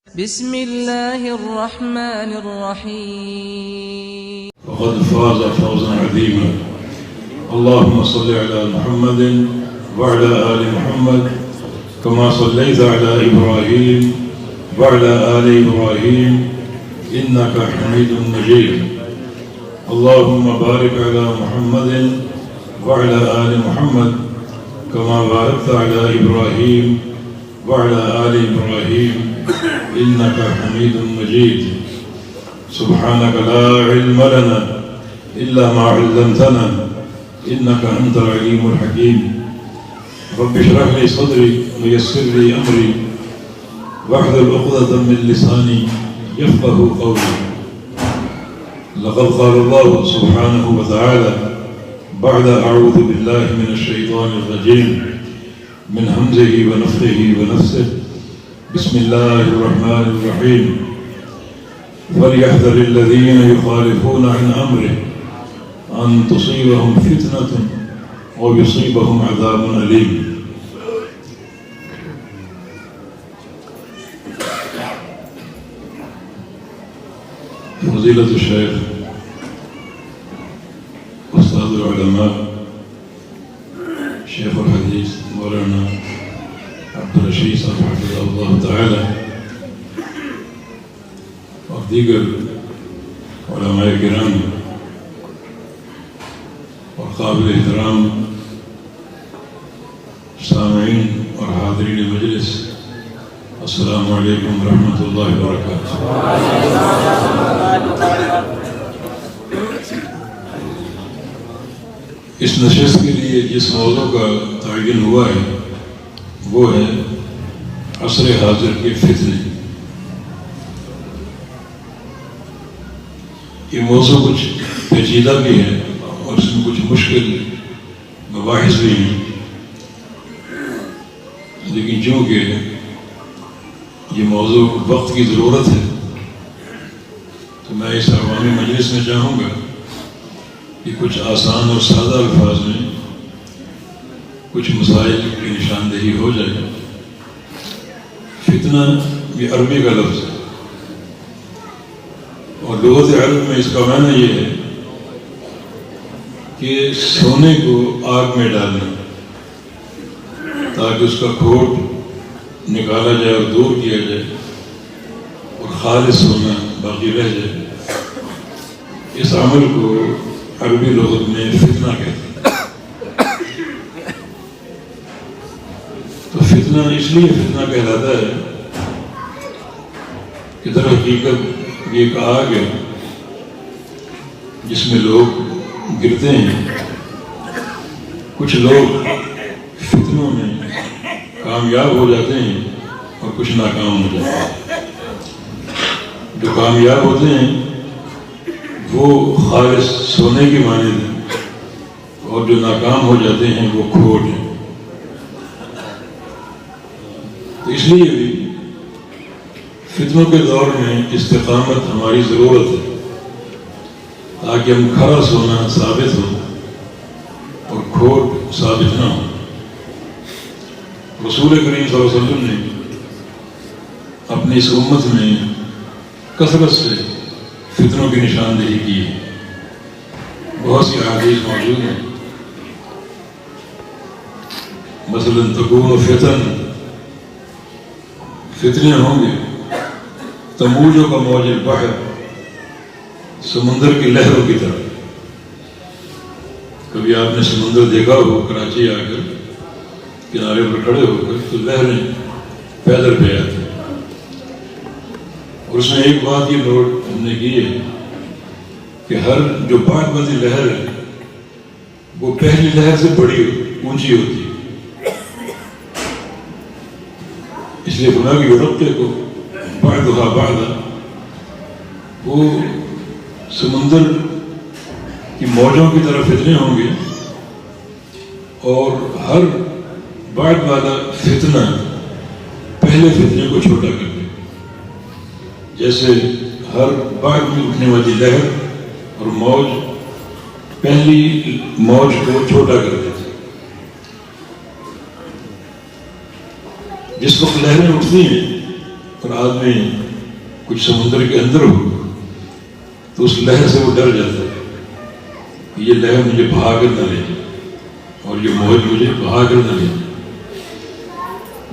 بسم الله الرحمن الرحيم. وقد فاز فوزا عظيما. اللهم صل على محمد وعلى آل محمد كما صليت على إبراهيم وعلى آل إبراهيم إنك حميد مجيد. اللهم بارك على محمد وعلى آل محمد كما باركت على إبراهيم وعلى آل إبراهيم إنك حميد مجيد. سبحانك لا علم لنا إلا ما علمتنا إنك أنت العليم الحكيم. رب اشرح لي صدري ويسر لي أمري واحلل عقدة من لساني يفقه قولي. لقد قال الله سبحانه وتعالى بعد أعوذ بالله من الشيطان الرجيم من همزه ونفخه ونفسه. بسم الله الرحمن الرحيم. فليحذر الذين يخالفون عن أمره أن تصيبهم فتنة ويصيبهم عذاب أليم. فضيلة الشيخ أستاذ العلماء شیخ الحدیث مولانا عبدالرشید صاحب حفظہ اللہ تعالی اور دیگر علماء کرام اور قابل احترام سامعین اور حاضرین مجلس، السلام علیکم ورحمۃ اللہ وبرکاتہ۔ اس نشست کے لیے جس موضوع کا تعین ہوا ہے وہ ہے عصر حاضر کے فتنے۔ یہ موضوع کچھ پیچیدہ بھی ہے اور اس میں کچھ مشکل مباحث بھی ہیں، لیکن چونکہ یہ موضوع وقت کی ضرورت ہے تو میں اس عوامی مجلس میں چاہوں گا کہ کچھ آسان اور سادہ الفاظ میں کچھ مسائل کی نشاندہی ہو جائے۔ فتنہ یہ عربی کا لفظ ہے اور لغت عرب میں اس کا معنی یہ ہے کہ سونے کو آگ میں ڈالنا تاکہ اس کا کھوٹ نکالا جائے اور دور کیا جائے اور خالص سونا باقی رہ جائے۔ اس عمل کو عربی لغت میں فتنہ کہتے ہیں۔ تو فتنہ اس لیے فتنہ کہلاتا ہے کہ در حقیقت یہ ایک آگ ہے جس میں لوگ گرتے ہیں۔ کچھ لوگ فتنوں میں کامیاب ہو جاتے ہیں اور کچھ ناکام ہو جاتے ہیں۔ جو کامیاب ہوتے ہیں وہ خالص سونے کی مانند ہیں اور جو ناکام ہو جاتے ہیں وہ کھوٹ ہیں۔ تو اس لیے بھی فتنوں کے دور میں استقامت ہماری ضرورت ہے تاکہ ہم کھرا سونا ثابت ہو اور کھوٹ ثابت نہ ہو۔ رسول کریم صلی اللہ علیہ وسلم نے اپنی اس امت میں کثرت سے فتنوں کی نشاندہی کی ہے۔ بہت سی احادیث موجود ہیں، مثلا تکون فتن، فتنے ہوں گے تموجوں کا موج البحر، سمندر کی لہروں کی طرح۔ کبھی آپ نے سمندر دیکھا ہو کراچی آ کر کنارے پر کھڑے ہو کر تو لہریں پیدل پہ آتی ہیں، اور اس میں ایک بات یہ نوٹ ہم نے کی ہے کہ ہر جو بعد والی لہر ہے وہ پہلی لہر سے بڑی اونچی ہوتی ہے۔ اس لیے فرمایا کہ یورپے کو بعدها بعدا، وہ سمندر کی موجوں کی طرف فتنے ہوں گے اور ہر بعد والا فتنہ پہلے فتنے کو چھوٹا کر دے، جیسے ہر بعد میں اٹھنے والی لہر اور موج پہلی موج کو چھوٹا کر دیتی۔ جس وقت لہریں اٹھتی ہیں اور آدمی کچھ سمندر کے اندر ہو تو اس لہر سے وہ ڈر جاتا ہے کہ یہ لہر مجھے بہا کر نہ لے جائے اور یہ موج مجھے بہا کر نہ لے جائے۔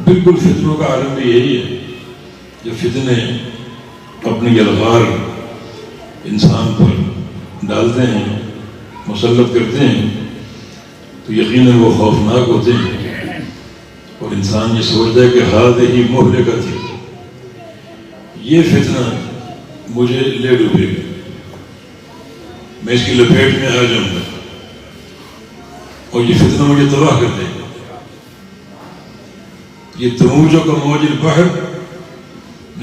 بالکل فتنوں کا عالم بھی یہی ہے، جب فتنے اپنی یلغار انسان پر ڈالتے ہیں، مسلط کرتے ہیں، تو یقیناً وہ خوفناک ہوتے ہیں اور انسان یہ سوچتا ہے کہ ہذہ مہلکۃ، یہ فتنہ مجھے لے ڈوبے گا، میں اس کی لپیٹ میں آ جاؤں گا اور یہ فتنہ مجھے تباہ کر دے گا۔ یہ تموج کا موج البحر،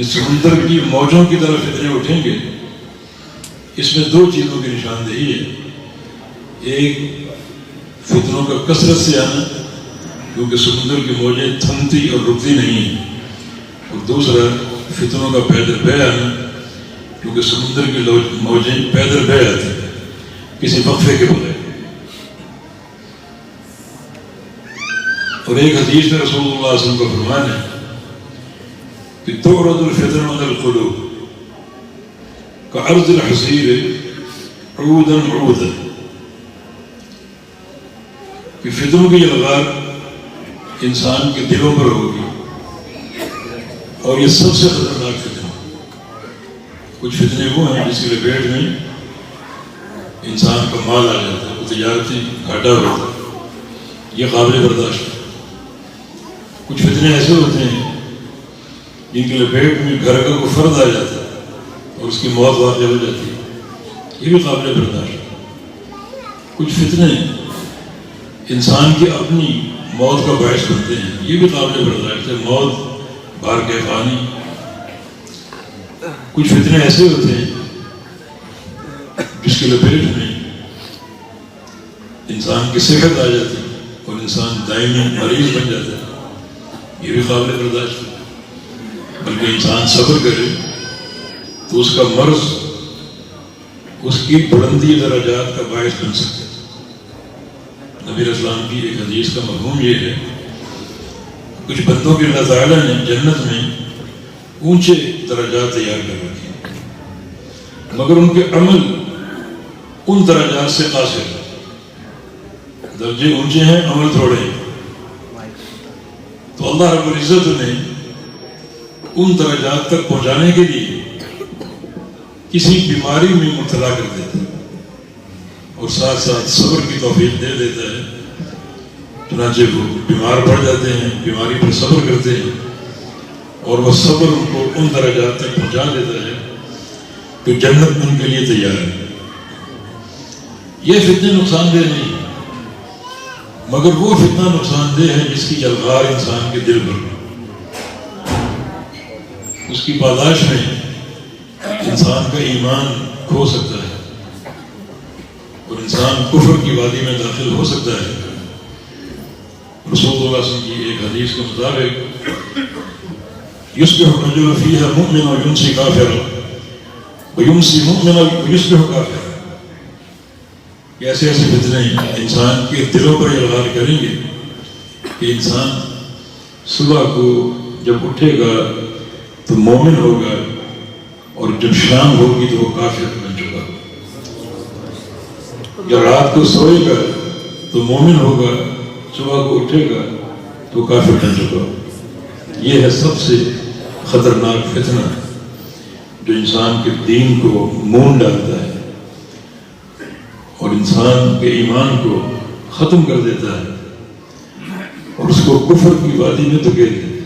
سمندر کی موجوں کی طرف فتنے اٹھیں گے۔ اس میں دو چیزوں کی نشاندہی ہے، ایک فتنوں کا کثرت سے آنا کیونکہ سمندر کی موجیں تھمتی اور رکتی نہیں ہیں، اور دوسرا فتنوں کا پیدل بہ آنا کیونکہ سمندر کی موجیں پیدل بہ آتی ہیں کسی وقفے کے بغیر۔ اور ایک حدیث میں رسول اللہ صلی اللہ علیہ وسلم کا فرمان ہے کہ تعرض الفتن علی القلوب کعرض الحصیر عودا عودا، کہ فتنوں کی یلغار انسان کے دلوں پر ہوگی اور یہ سب سے خطرناک فتنہ۔ کچھ فتنے وہ ہیں جس کی لپیٹ میں انسان کا مال آ جاتا ہے، وہ تجارتی گھاٹا ہوتا ہے، یہ قابل برداشت ہے۔ کچھ فتنے ایسے ہوتے ہیں جن کی لپیٹ میں گھر کا کوئی فرد آ جاتا ہے اور اس کی موت واقع ہو جاتی ہے، یہ بھی قابل برداشت ہے۔ کچھ فتنے انسان کی اپنی موت کا باعث بنتے ہیں، یہ بھی قابل برداشت ہے، موت بار کے فانی۔ کچھ فتنے ایسے ہوتے ہیں جس کی لپیٹ میں انسان کی صحت آ جاتی ہے اور انسان دائمی مریض بن جاتا ہے، یہ بھی قابل برداشت ہے۔ بلکہ انسان صبر کرے تو اس کا مرض اس کی بلندی درجات کا باعث بن سکتا ہے۔ نبی اسلام کی ایک حدیث کا مفہوم یہ ہے، کچھ بندوں کے اللہ تعالیٰ نے جنت میں اونچے درجات تیار کر رکھے ہیں، مگر ان کے عمل ان درجات سے قاصر ہیں، درجے اونچے ہیں، عمل تھوڑے ہیں۔ تو اللہ رب العزت نے ان درجات تک پہنچانے کے لیے کسی بیماری میں مبتلا کر دیتا ہے اور ساتھ ساتھ صبر کی توفیق دے دیتا ہے، چنانچہ وہ بیمار پڑ جاتے ہیں، بیماری پر صبر کرتے ہیں اور وہ صبر ان کو ان درجات تک پہنچا دیتا ہے کہ جنت ان کے لیے تیار ہے۔ یہ فتنے نقصان دہ نہیں، مگر وہ فتنہ نقصان دہ ہے جس کی یلغار انسان کے دل پر، اس کی پاداش میں انسان کا ایمان کھو سکتا ہے اور انسان کفر کی وادی میں داخل ہو سکتا ہے۔ رسول اللہ صلی اللہ علیہ وسلم کی ایک حدیث کے مطابق یصبح الرجل فیہا مؤمنا ویمسی کافرا ویمسی مؤمنا ویصبح کافرا، ایسے ایسے فتنے انسان کے دلوں پر یلغار کریں گے کہ انسان صبح کو جب اٹھے گا تو مومن ہوگا اور جب شام ہوگی تو وہ کافر بن چکا، جب رات کو سوئے گا تو مومن ہوگا، صبح کو اٹھے گا تو کافر بن چکا۔ یہ ہے سب سے خطرناک فتنہ جو انسان کے دین کو مون ڈالتا ہے اور انسان کے ایمان کو ختم کر دیتا ہے اور اس کو کفر کی وادی میں دھکیل دیتا ہے۔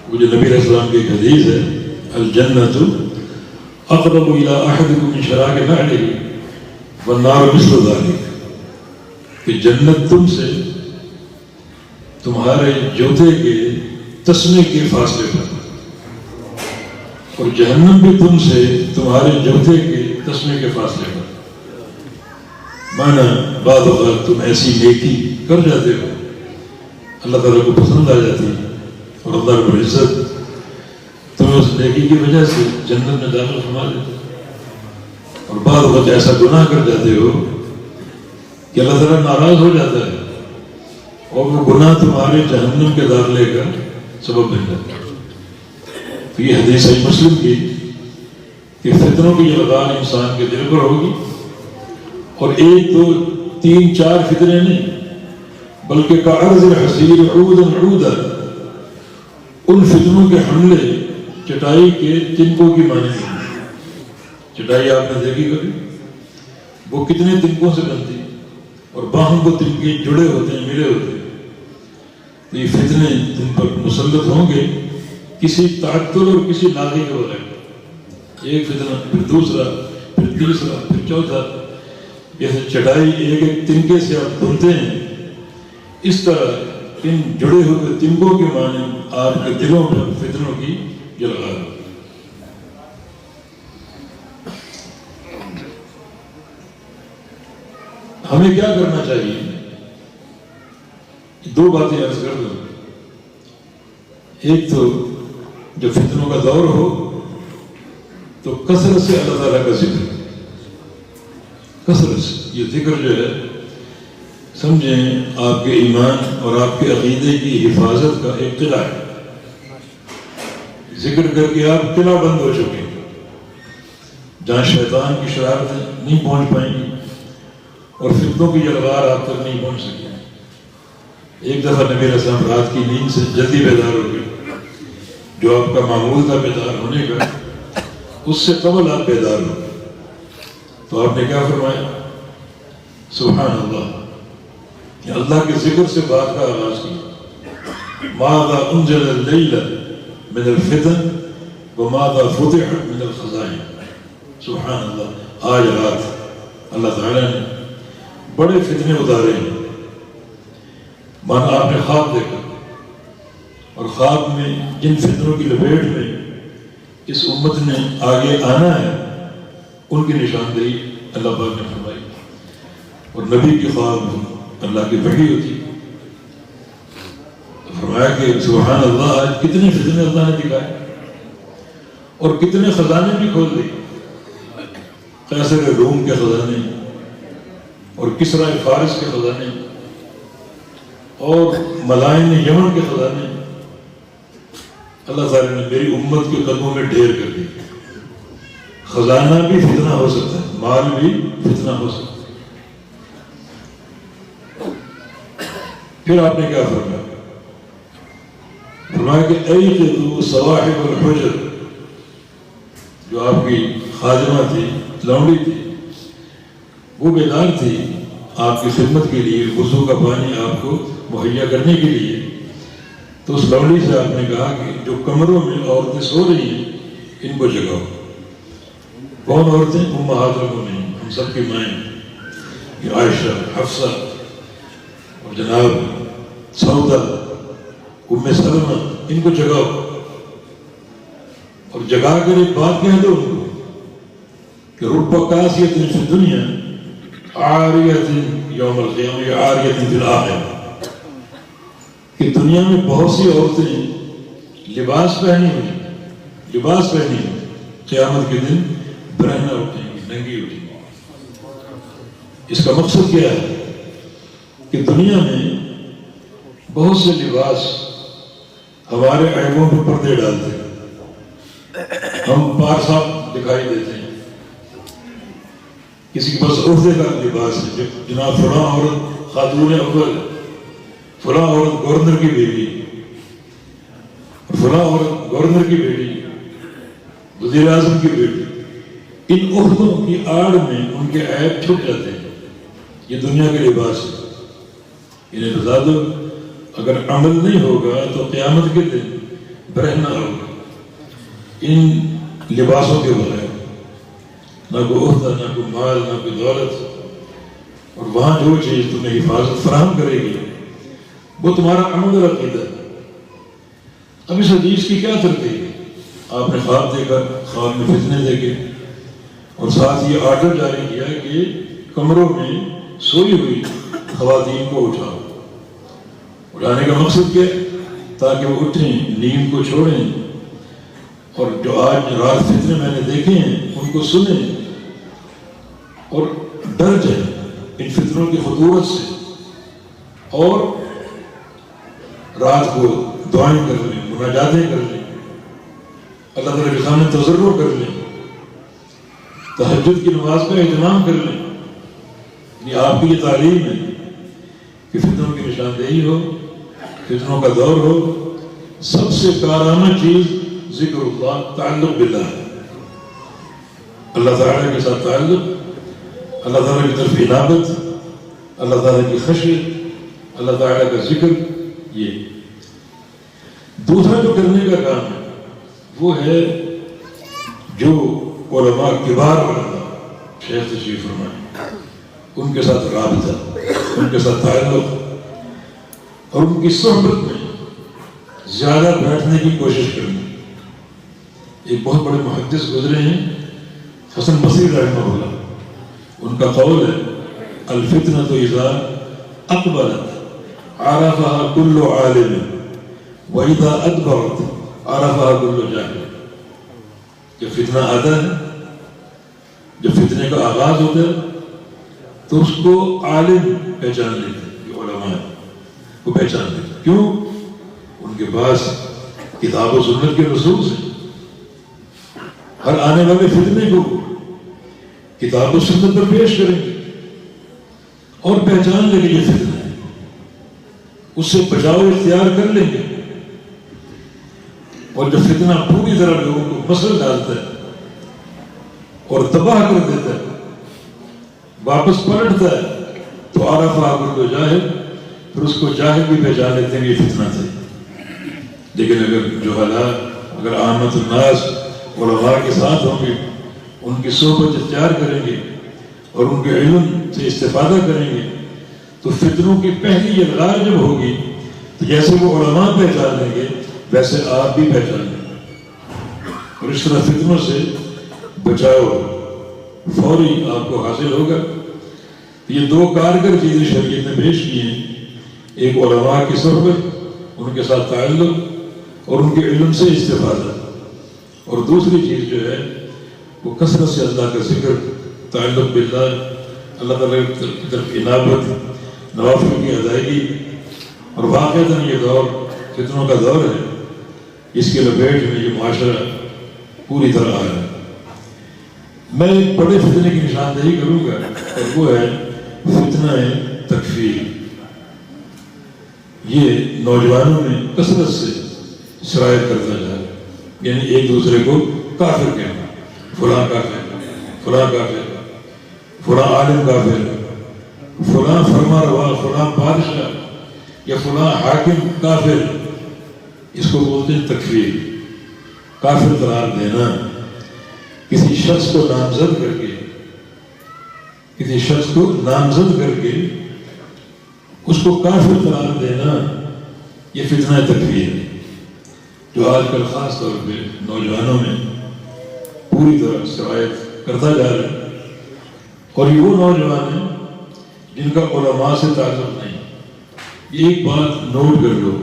وہ جو نبی علیہ السلام کی ایک حدیث ہے، الجنت اقرب الی احدکم من شراک نعلہ والنار مثل ذلک، کہ جنت تم سے تمہارے جوتے کے تسمے کے فاصلے پر اور جہنم بھی تم سے تمہارے جوتے کے تسمے کے فاصلے پر۔ مانا بعض اوقات تم ایسی نیکی کر جاتے ہو، اللہ تعالیٰ کو پسند آ جاتی ہے اور اللہ رب العزت تمہیں اس نیکی کی وجہ سے جنت میں داخل فرما دیتے ہیں، اور بعض وقت ایسا گناہ کر جاتے ہو کہ اللہ تعالیٰ ناراض ہو جاتا ہے اور وہ گناہ تمہارے جہنم کے داخلے کا سبب بن جاتا ہے۔ یہ حدیث صحیح مسلم کی کہ فتنوں کی یہ لگان انسان کے دل پر ہوگی، اور 1 2 3 4 فتنے نہیں، بلکہ کعرض الحصیر عودا عودا، ان فتنوں کے حملے چٹائی کے تنکوں کی مانند ہیں۔ چٹائی آپ نے دیکھی کبھی؟ وہ کتنے تنکوں سے بنتی ہے، اور باہم کو تنکے جڑے ہوتے ہیں، ملے ہوتے ہیں۔ تو یہ فتنے تم پر مسلط ہوں گے کسی تعطل اور کسی ناغی کے بغیر، ایک فتنہ پھر دوسرا پھر تیسرا پھر چوتھا، جیسے چٹائی ایک ایک تنکے سے آپ بنتے ہیں، اس طرح ان جڑے ہوئے تنکوں کے مانند آپ کے دلوں پر فتنوں کی جلغار ہو۔ ہمیں کیا کرنا چاہیے؟ 2 باتیں عرض کر دوں۔ ایک تو جب فتنوں کا دور ہو تو کثرت سے اللہ تعالیٰ کا ذکر، کثرت سے یہ ذکر جو ہے سمجھیں آپ کے ایمان اور آپ کے عقیدے کی حفاظت کا ایک قلعہ ہے۔ ذکر کر کے آپ قلعہ بند ہو چکے ہیں، جہاں شیطان کی شرارتیں نہیں پہنچ پائیں گی اور فتنوں کی جلغار آپ تک نہیں پہنچ سکے۔ ایک دفعہ نبی علیہ السلام رات کی نیند سے جلدی بیدار ہو گئے، جو آپ کا معمول تھا بیدار ہونے کا، اس سے قبل آپ بیدار ہو گئے، تو آپ نے کیا فرمایا؟ سبحان اللہ، کہ اللہ کے ذکر سے بات کا آغاز کیا۔ ماذا انزل اللیل من الفتن وماذا فتح من الخزائن۔ سبحان اللہ، آج رات اللہ تعالیٰ نے بڑے فتنے اتارے ہیں۔ مانا آپ نے خواب دیکھا، اور خواب میں جن فتنوں کی لپیٹ میں اس امت نے آگے آنا ہے ان کی نشاندہی اللہ پاک نے فرمائی، اور نبی کی خواب اللہ کی وحی ہوتی، تو فرمایا کہ سبحان اللہ، آج کتنے فتنے اللہ نے دکھائے اور کتنے خزانے بھی کھول دیے۔ قیصر روم کے خزانے اور کسریٰ فارس کے خزانے اور ملائن یمن کے خزانے اللہ تعالیٰ نے میری امت کے قدموں میں ڈھیر کر دی۔ خزانہ بھی فتنہ ہو سکتا ہے، مال بھی فتنہ ہو سکتا ہے۔ پھر آپ نے کیا فرمایا؟ فرمایا کہ ایقظوا صواحب الحجر، جو آپ کی خادمہ تھی، لونڈی تھی، وہ بیدار تھی آپ کی خدمت کے لیے، وضو کا پانی آپ کو مہیا کرنے کے لیے۔ تو اس لونڈی سے آپ نے کہا کہ جو کمروں میں عورتیں سو رہی ہیں ان کو جگاؤ۔ کون عورتیں؟ امہات المومنین، ہم سب کی مائیں، یہ عائشہ، حفصہ اور جناب سودا، ام سلمہ، ان کو جگاؤ، اور جگا کر ایک بات کہہ دو ان کو کہ رب قاسیۃ فی الدنیا عاریۃ یوم القیامہ یا عاریۃ فی الآخرہ، کہ دنیا میں بہت سی عورتیں لباس پہنی ہوئی قیامت کے دن برہنہ اٹھیں گی، ننگی اٹھیں گی۔ اس کا مقصد کیا ہے کہ دنیا میں بہت سے لباس ہمارے عیبوں پر پردے ڈالتے ہیں، ہم پارسا دکھائی دیتے ہیں، کسی کے پاس عہدے کا لباس ہے، جناب فلاں عورت خاتون اول، فلاں عورت گورنر کی بیٹی، فلاں عورت گورنر کی بیٹی، وزیر اعظم کی بیٹی، ان عہدوں کی آڑ میں ان کے عیب چھپ جاتے ہیں۔ یہ دنیا کے لباس ہے، انہیں بتا دو اگر عمل نہیں ہوگا تو قیامت کے دن برہنہ ہوگا ان لباسوں کے بغیر، نہ کوئی عہدہ، نہ کوئی مال، نہ کوئی دولت، اور وہاں جو چیز تمہیں حفاظت فراہم کرے گی وہ تمہارا عمل اور عقیدہ ہے۔ اب اس حدیث کی کیا ترتیب ہے؟ آپ نے خواب دیکھا، خواب میں فتنے دیکھے، اور ساتھ یہ آرڈر جاری کیا کہ کمروں میں سوئی ہوئی خواتین کو اٹھاؤ۔ اٹھانے کا مقصد کیا ہے؟ تاکہ وہ اٹھیں، نیند کو چھوڑیں، اور جو آج رات فتنے میں نے دیکھے ہیں ان کو سنیں اور ڈر جائیں ان فتنوں کی خطورت سے، اور رات کو دعائیں کر لیں، مناجاتیں کر لیں، اللہ تعالیٰ کے سامنے تضرع کر لیں، تہجد کی نماز کا اہتمام کر لیں. یعنی آپ کی یہ تعلیم ہے کہ فتنوں کی نشاندہی ہو، فتنوں کا دور ہو، سب سے کارآمد چیز ذکر اللہ، تعلق باللہ ہے. اللہ تعالیٰ کے ساتھ تعلق، اللہ تعالیٰ کی طرف عنابت، اللہ تعالیٰ کی خشیت، اللہ تعالیٰ کا ذکر. یہ دوسرا جو کرنے کا کام ہے وہ ہے جو علماء کبار علماء شیخ تشریف فرمائے ان کے ساتھ رابطہ، ان کے ساتھ تعلق اور ان کی صحبت میں زیادہ بیٹھنے کی کوشش کرنا. ایک بہت بڑے محدث گزرے ہیں حسن بصری رحمہ اللہ، ان کا قول ہے الفتنۃ اذا اقبلت عرفها كل عالم واذا ادبرت عرفها كل جاہل. جب فتنہ آتا ہے، جب فتنے کا آغاز ہوتا ہے تو اس کو عالم پہچان لیتے ہیں، جو علماء ہیں وہ پہچان لیتے ہیں. کیوں؟ ان کے پاس کتاب و سنت کے نصوص ہیں. ہر آنے والے فتنے کو کتاب و سنت پر پیش کریں گے اور پہچان لیں گے یہ فتنہ ہے، اس سے بچاؤ اختیار کر لیں گے. اور جب فتنہ پوری طرح لوگوں کو مسل ڈالتا ہے اور تباہ کر دیتا ہے، واپس پلٹتا ہے، تو عرفہ کل جاہل، پھر اس کو جاہل بھی پہچان لیتے ہیں یہ فتنہ تھے. لیکن اگر جہلاء، اگر عامت الناس علماء کے ساتھ ہوں گے، ان کی صحبت اختیار کریں گے اور ان کے علم سے استفادہ کریں گے، تو فتنوں کی پہلی الغار جب ہوگی تو جیسے وہ علماء پہچان لیں گے ویسے آپ بھی پہچان لیں گے، اور اس طرح فتنوں سے بچاؤ فوری آپ کو حاصل ہوگا. یہ دو کارگر چیزیں شریعت نے پیش کی ہیں، ایک علماء کی صحبت، ان کے ساتھ تعلق اور ان کے علم سے استفادہ، اور دوسری چیز جو ہے وہ کثرت سے اللہ کا ذکر، تعلق باللہ، اللہ تعالیٰ کی طرف عنابت، نوافل کی ادائیگی. اور واقعتاً یہ دور فتنوں کا دور ہے، اس کے لپیٹ میں یہ معاشرہ پوری طرح آ رہا ہے. میں ایک بڑے فتنے کی نشاندہی کروں گا اور وہ ہے فتنہ تکفیر. یہ نوجوانوں میں کثرت سے شرائط کرتا جا رہا ہے، یعنی ایک دوسرے کو کافر کہنا، فلاں کافر، فلاں کافر، فلاں عالم کافر، فلاں فرما روا، فلاں بادشاہ یا فلاں حاکم کافر. اس کو بولتے ہیں تکفیر. کافر قرار دینا، کسی شخص کو نامزد کر کے، کسی شخص کو نامزد کر کے اس کو کافر قرار دینا، یہ فتنہ تکفیر ہے جو آج کل خاص طور پہ نوجوانوں میں پوری طرح سرایت کرتا جا رہا ہے. اور یہ وہ نوجوان ہیں جن کا علماء سے تعلق نہیں. یہ ایک بات نوٹ کر لو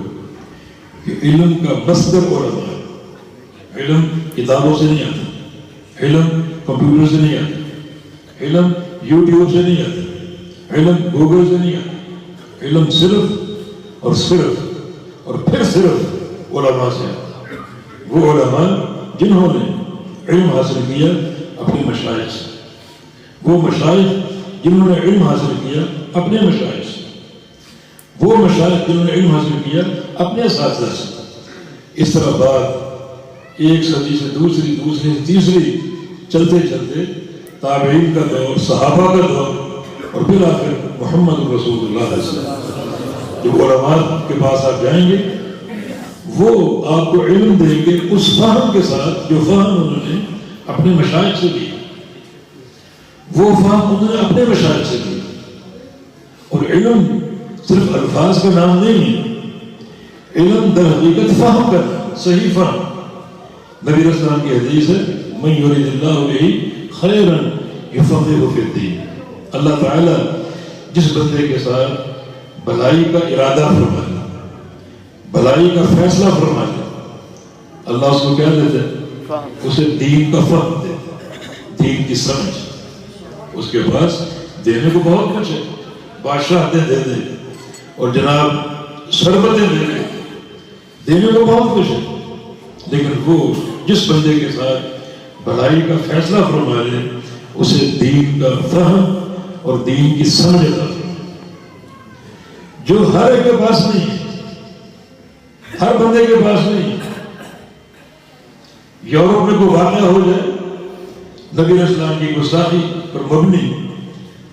کہ علم کا مصدر علماء ہے. علم کتابوں سے نہیں آتا، علم کمپیوٹر سے نہیں آتا، علم یوٹیوب سے نہیں آتا، علم گوگل سے نہیں آتا. علم صرف اور صرف اور پھر صرف علماء سے آتا. وہ علماء جنہوں نے علم حاصل کیا اپنے مشائخ سے، وہ مشائخ جنہوں نے علم حاصل کیا اپنے مشائخ سے، وہ مشائخ جنہوں نے علم حاصل کیا اپنے اساتذہ سے. اس طرح بات ایک صدی سے دوسری، دوسری سے تیسری چلتے چلتے تابعین کا دور، صحابہ کا دور، اور پھر آخر محمد رسول اللہ علیہ وسلم. جب علماء کے پاس آپ جائیں گے وہ آپ کو علم دیں گے اس فہم کے ساتھ جو فہم انہوں نے اپنے مشائخ سے لیا، وہ فہم انہوں نے اپنے مشائخ سے لیا. اور علم صرف الفاظ کا نام نہیں ہے، علم در حقیقت فہم کرنا، صحیح فہم. نبی علیہ السلام کی حدیث ہے من یرید اللہ بہ خیرا یفقہہ فی الدین. اللہ تعالیٰ جس بندے کے ساتھ بھلائی کا ارادہ فرما لے، بھلائی کا فیصلہ فرما لے، اللہ اس کو کیا دیتا ہے؟ اسے دین کا فہم دیتا ہے، دین کی سمجھ. اس کے پاس دینے کو بہت کچھ ہے، بادشاہتیں دے دیں اور جناب شربتیں دے دیں، دینے کو بہت کچھ ہے، لیکن وہ جس بندے کے ساتھ بھلائی کا فیصلہ فرما لے اسے دین کا فہم اور دین کی سمجھ عطا فرما، جو ہر ایک کے پاس نہیں ہے، ہر بندے کے پاس نہیں ہے۔ یورپ میں کوئی واقعہ ہو جائے نبی علیہ السلام کی گستاخی پر مبنی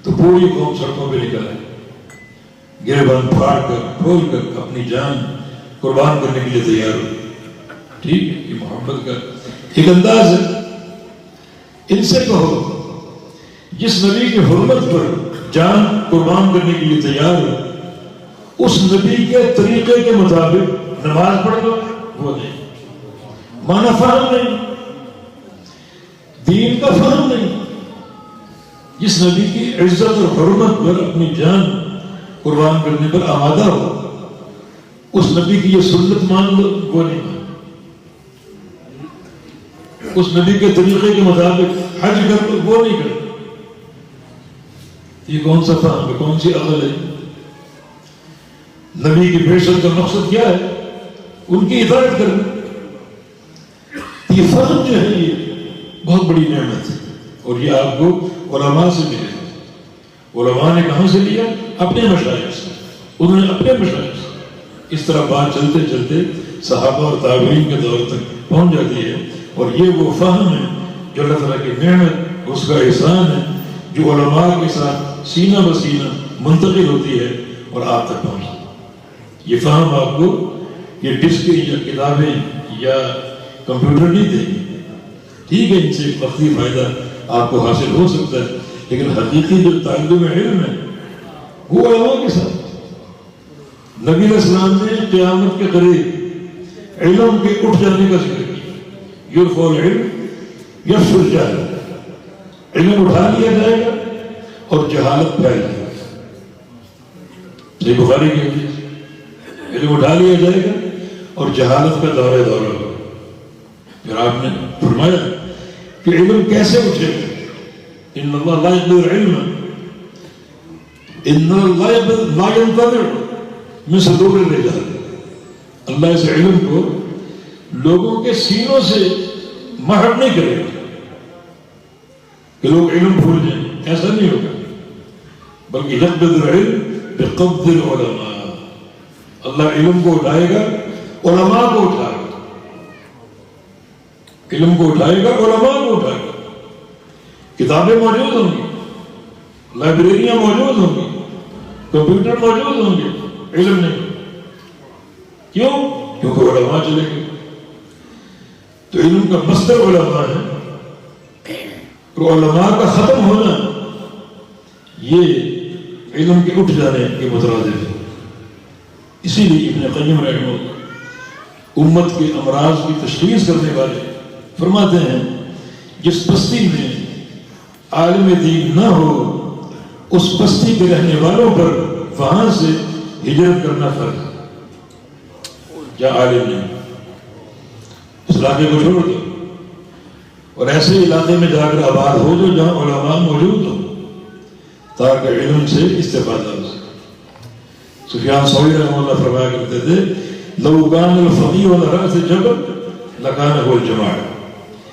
تو پوری قوم سڑکوں پہ نکل آئے، گریبان پھاڑ کر کھول کر اپنی جان قربان کرنے کے لیے تیار ہو۔ ٹھیک ہے، یہ محمد کا ایک انداز ہے۔ ان سے کہو جس نبی کی حرمت پر جان قربان کرنے کے لیے تیار ہو، اس نبی کے طریقے کے مطابق نماز پڑھ دو، وہ نہیں، معنی فہم نہیں، دین کا فہم نہیں۔ جس نبی کی عزت اور حرمت پر اپنی جان قربان کرنے پر آمادہ ہو، اس نبی کی یہ سنت مان لو، وہ نہیں مان۔ اس نبی کے طریقے کے مطابق حج کر لو، وہ نہیں کرتے۔ یہ کون سا فہم ہے، کون سی عقل ہے؟ نبی کی بعثت کا مقصد کیا ہے؟ ان کی اطاعت کرنا۔ یہ فہم جو ہے یہ بہت بڑی نعمت ہے، اور یہ آپ کو علماء سے ملے گا۔ علماء نے کہاں سے لیا؟ اپنے مشائخ سے، انہوں نے اپنے مشائخ سے۔ اس طرح بات چلتے چلتے صحابہ اور تابعین کے دور تک پہنچ جاتی ہے، اور یہ وہ فہم ہے جو اللہ تعالیٰ کی نعمت، اس کا احسان ہے، جو علماء کے ساتھ سینہ بسینہ منتقل ہوتی ہے اور آپ تک پہنچتی ہے۔ یہ فہم آپ کو یہ ڈسکیں یا کتابیں یا کمپیوٹر نہیں دیں گے۔ ٹھیک ہے، ان سے وقتی فائدہ آپ کو حاصل ہو سکتا ہے، لیکن حقیقی جو تعلم علم ہے وہ علماء کے ساتھ۔ نبی علیہ السلام نے قیامت کے قریب علم کے اٹھ جانے کا ذکر کیا، یرفع العلم یفشو الجہل، علم اٹھا لیا جائے گا اور جہالت پھیل جائے گا۔ یہ بخاری کی حدیث، علم اٹھا لیا جائے گا اور جہالت کا دورہ ہوگا۔ پھر آپ نے فرمایا کہ علم کیسے اٹھے گا؟ ان اللہ لا يقبل العلم، ان اللہ لا ينتظر من صدور الرجال، اللہ اس علم کو لوگوں کے سینوں سے محو نہیں کرے گا کہ لوگ علم بھول جائیں، ایسا نہیں ہوگا، بلکہ يقبض العلم بقبض العلماء، اللہ علم کو اٹھائے گا، علماء کو اٹھائے گا، علم کو اٹھائے گا، علماء کو اٹھائے گا۔ کتابیں موجود ہوں گی، لائبریریاں موجود ہوں گی، کمپیوٹر موجود ہوں گے، علم نہیں۔ کیوں؟ کیونکہ علماء چلے گئے۔ تو علم کا مصدر علماء ہے، اور علماء کا ختم ہونا یہ علم کے اٹھ جانے کے مترادف ہے۔ اسی لیے ابن قیم رحمہ اللہ امت کے امراض کی تشخیص کرنے والے فرماتے ہیں، جس بستی میں عالم دین نہ ہو اس بستی کے رہنے والوں پر وہاں سے ہجرت کرنا فرض ہے۔ جہاں عالم نہیں اس علاقے کو چھوڑ دو اور ایسے علاقے میں جا کر آباد ہو جو جہاں علماء موجود ہوں تاکہ علم سے استفادہ ہو سکے۔ سفیان ثوری رحمہ اللہ فرمایا کرتے تھے، لو کان الفقیہ علی رأس جبل لکان هو الجماع،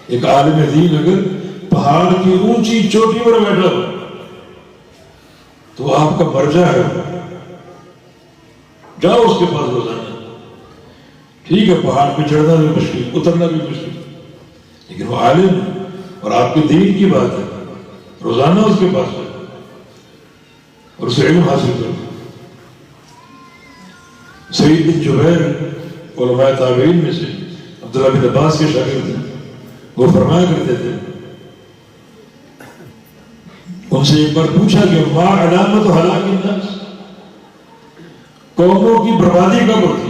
ایک عالم دین اگر پہاڑ کی اونچی چوٹی پر بیٹھا ہو تو آپ کا مرجع ہے، جاؤ اس کے پاس روزانہ۔ ٹھیک ہے، پہاڑ پہ چڑھنا بھی مشکل، اترنا بھی مشکل، لیکن وہ عالم ہے اور آپ کے دین کی بات ہے، روزانہ اس کے پاس ہے اور اسے علم حاصل کرو۔ سعید بن جبیر علماء تابعین میں سے عبداللہ بن عباس کے شاگرد تھے، وہ فرمایا کرتے تھے، ان سے ایک بار پوچھا کہ ما علامت ہلاک الناس، قوموں کی بربادی کب ہوتی ہے؟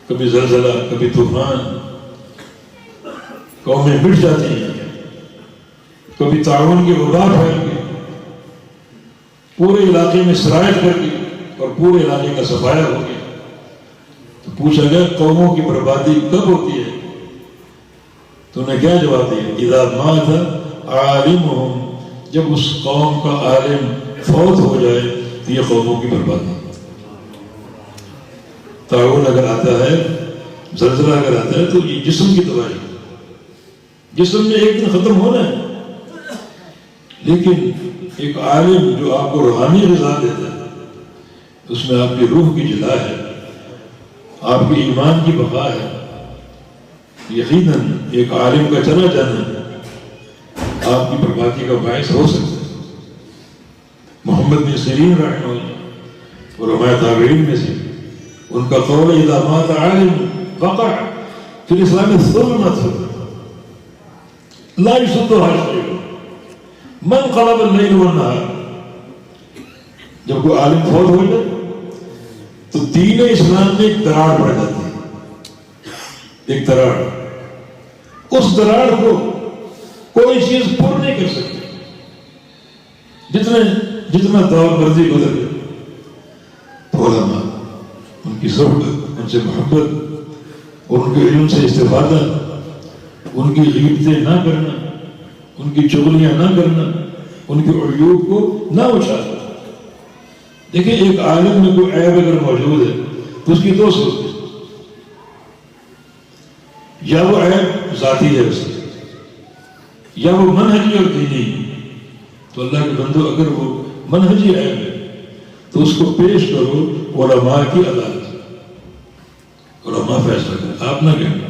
کبھی زلزلہ، کبھی طوفان، قومیں مٹ جاتی ہیں، کبھی تعاون کی وبا پھیل گئی، پورے علاقے میں سرایت کر گئی اور پورے علاقے کا صفایا ہو گیا۔ تو پوچھا گیا قوموں کی بربادی کب ہوتی ہے؟ تو انہیں کیا جواب دیا؟ اذا مات عالمہم، جب اس قوم کا عالم فوت ہو جائے تو یہ قوموں کی بربادی۔ تعاون اگر آتا ہے زلزلہ اگر آتا ہے تو یہ جسم کی تباہی، جسم میں ایک دن ختم ہونا ہے، لیکن ایک عالم جو آپ کو روحانی غذا دیتا ہے، اس میں آپ کی روح کی جلا ہے، آپ کے ایمان کی بقا ہے، یقیناً ایک عالم کا چلا جانا آپ کی بربادی کا باعث ہو سکتا ہے۔ محمد بن سیرین رحمہ اللہ علماء تابعین میں سے، ان کا قول اذا مات عالم وقع فی الاسلام ظلمۃ لا یصدها شیء من قلب اللیل والنہار۔ جب کوئی عالم فوت ہو جائے تو دین اسلام میں ایک دراڑ پڑ جاتی ہے، ایک دراڑ، اس دراڑ کو کوئی چیز پر نہیں کر سکتی، جتنا دور مرضی گزر گئے۔ علماء، ان کی صحبت، ان سے محبت، ان کے علم سے استفادہ، ان کی غیبتیں نہ کرنا، ان کی چغلیاں نہ کرنا، ان کے عیوب کو نہ اچھالنا۔ دیکھیں ایک عالم میں کوئی عیب اگر موجود ہے تو اس کی دو صورتیں، یا وہ عیب ذاتی ہے اس کی، یا وہ منہجی اور دینی۔ تو اللہ کے بندو اگر وہ منہجی عیب ہے تو اس کو پیش کرو علماء کی عدالت، علماء فیصلہ کریں، آپ نہ کہنا۔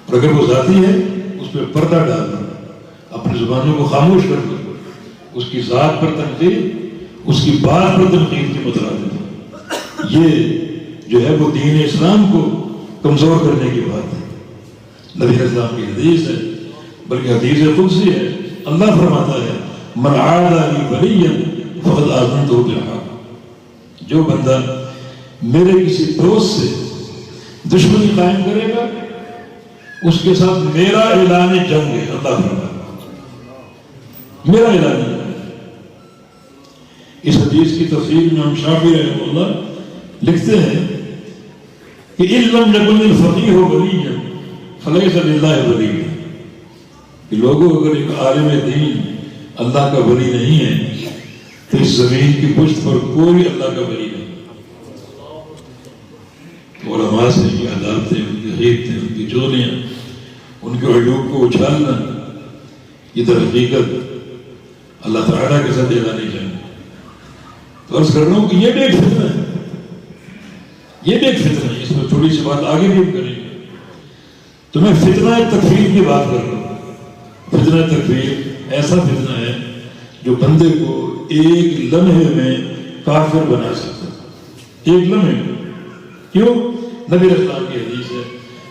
اور اگر وہ ذاتی ہے اس پہ پردہ ڈالنا، اپنی زبانوں کو خاموش کر دو، اس کی ذات پر تنقید، اس کی بات پر تنقید کی مترادف، یہ جو ہے وہ دین اسلام کو کمزور کرنے کی بات ہے۔ نبی اسلام کی حدیث ہے، بلکہ حدیث قدسی ہے، اللہ فرماتا ہے من عادى لي وليا فقد آذنته بالحرب۔ جو بندہ میرے کسی دوست سے دشمنی قائم کرے گا اس کے ساتھ میرا اعلان جنگ ہے، اللہ فرماتا ہے میرا اعلان جنگ۔ اس حدیث کی تفسیر میں ہم شافعی رحمہ اللہ لکھتے ہیں کہ إِن لَمْ يَكُنِ الْفَقِيهُ وَلِيًّا فَلَيْسَ لِلَّهِ وَلِيٌّ، کہ لوگوں اگر ایک عالم دین اللہ کا ولی نہیں ہے تو اس زمین کی پشت پر کوئی اللہ کا ولی نہیں۔ تو علماء سے ان کی عدالتیں، ان کی غیبتیں، ان کی چغلیاں، ان کے عیوب کو اچھالنا، یہ در حقیقت اللہ تعالیٰ کے ساتھ اعلان جنگ۔ تو عرض کر رہا ہوں کہ یہ بھی ایک فتنہ ہے، یہ بھی ایک فتنہ ہے، اس میں تھوڑی سی بات آگے بھی کریں گے۔ تو میں فتنہ تکفیر کی بات کر رہا ہوں۔ فتنہ تکفیر ایسا فتنہ ہے جو بندے کو ایک لمحے میں کافر بنا سکتا ہے، ایک لمحے میں۔ کیوں؟ نبی اسلام کی حدیث ہے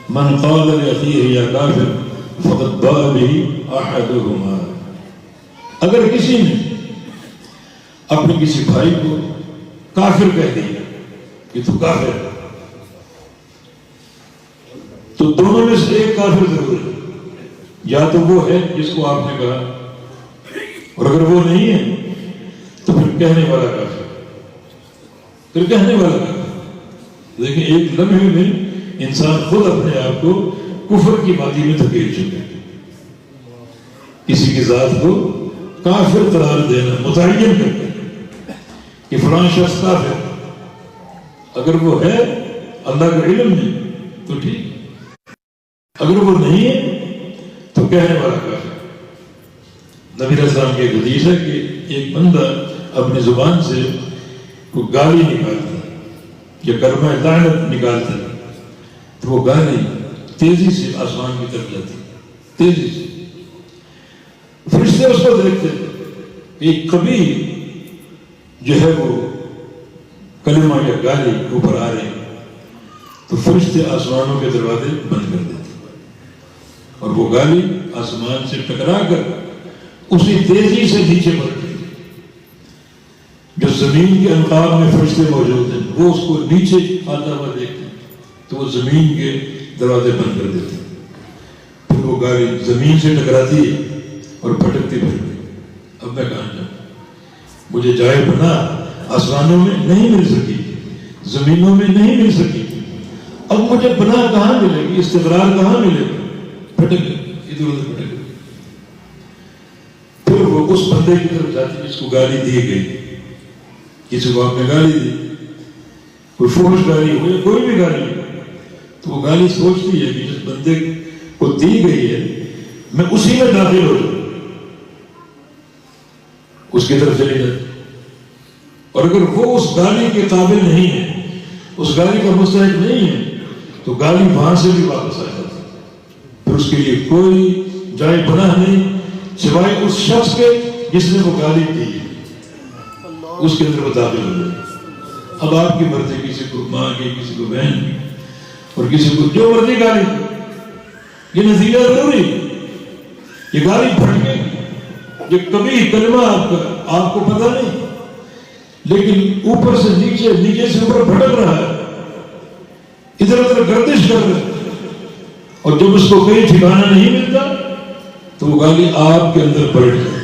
من قال لأخیہ یا کافر فقد باء بہ احدہما۔ اگر کسی نے اپنے کسی بھائی کو کافر کہہ دیا کہ تو کافر ہے، تو دونوں میں سے ایک کافر ضرور ہے، یا تو وہ ہے جس کو آپ نے کہا، اور اگر وہ نہیں ہے تو پھر کہنے والا کافر، پھر کہنے والا کافر۔ لیکن ایک لمحے میں انسان خود اپنے آپ کو کفر کی وادی میں دھکیل چکے۔ کسی کی ذات کو کافر قرار دینا، متعین کرنا کہ فلاں شخص کافر، اگر وہ ہے اللہ کا علم میں تو ٹھیک، اگر وہ نہیں ہے تو کہنے والا کافر۔ نبی علیہ السلام کی حدیث ہے کہ ایک بندہ اپنی زبان سے کوئی گالی نکالتا ہے یا کلمہ لعنت نکالتا ہے تو وہ گالی تیزی سے آسمان کی طرف جاتی ہے، تیزی سے۔ فرشتے اس کو دیکھتے ہیں، ایک کبھی جو ہے وہ کلمہ یا گالی اوپر آ رہے ہیں تو فرشتے آسمانوں کے دروازے بند کر دیتے ہیں اور وہ گالی آسمان سے ٹکرا کر اسی تیزی سے نیچے پڑتی ہے۔ جو زمین کے انقاب میں فرشتے موجود ہیں وہ اس کو نیچے آتا ہوا دیکھتے ہیں تو وہ زمین کے دروازے بند کر دیتے ہیں، پھر وہ گاڑی زمین سے ٹکراتی ہے اور پھٹکتی پھٹکتی۔ اب میں کہاں جاؤں؟ مجھے جائے پناہ آسمانوں میں نہیں مل سکی، زمینوں میں نہیں مل سکی، اب مجھے پناہ کہاں ملے گی، استقرار کہاں ملے گا؟ پھٹک گئی، ادھر ادھر پھٹک گئی۔ پھر وہ اس بندے کی طرف جاتی جس کو گالی دی گئی۔ کسی کو آپ نے گالی دی، کوئی فحش گالی ہو یا کوئی بھی گالی ہو، تو وہ گالی سوچتی ہے کہ جس بندے کو دی گئی ہے میں اسی میں داخل ہو جاؤں، اس کی طرف چلی جاتی. اور اگر وہ اس گالی کے قابل نہیں ہے، اس گالی کا مستحق نہیں ہے، تو گالی وہاں سے بھی واپس آ جاتی ہے. پھر اس کے لیے کوئی جائے پناہ نہیں سوائے اس شخص کے جس نے وہ گالی دی ہے، اس کے اندر وہ داخل ہو جائے. اب آپ کی مرضی، کسی کو ماں کی، کسی کو بہن کی، اور کسی کو جو مرضی گالی دی، یہ نتیجہ ضروری. یہ گالی پھٹکے گی، یہ کبھی کلمہ آپ کو پتہ نہیں، لیکن اوپر سے نیچے، نیچے سے اوپر بھٹک رہا ہے، ادھر ادھر گردش کر رہا ہے. اور جب اس کو کوئی ٹھکانہ نہیں ملتا تو وہ گالی آپ کے اندر پلٹ جائے.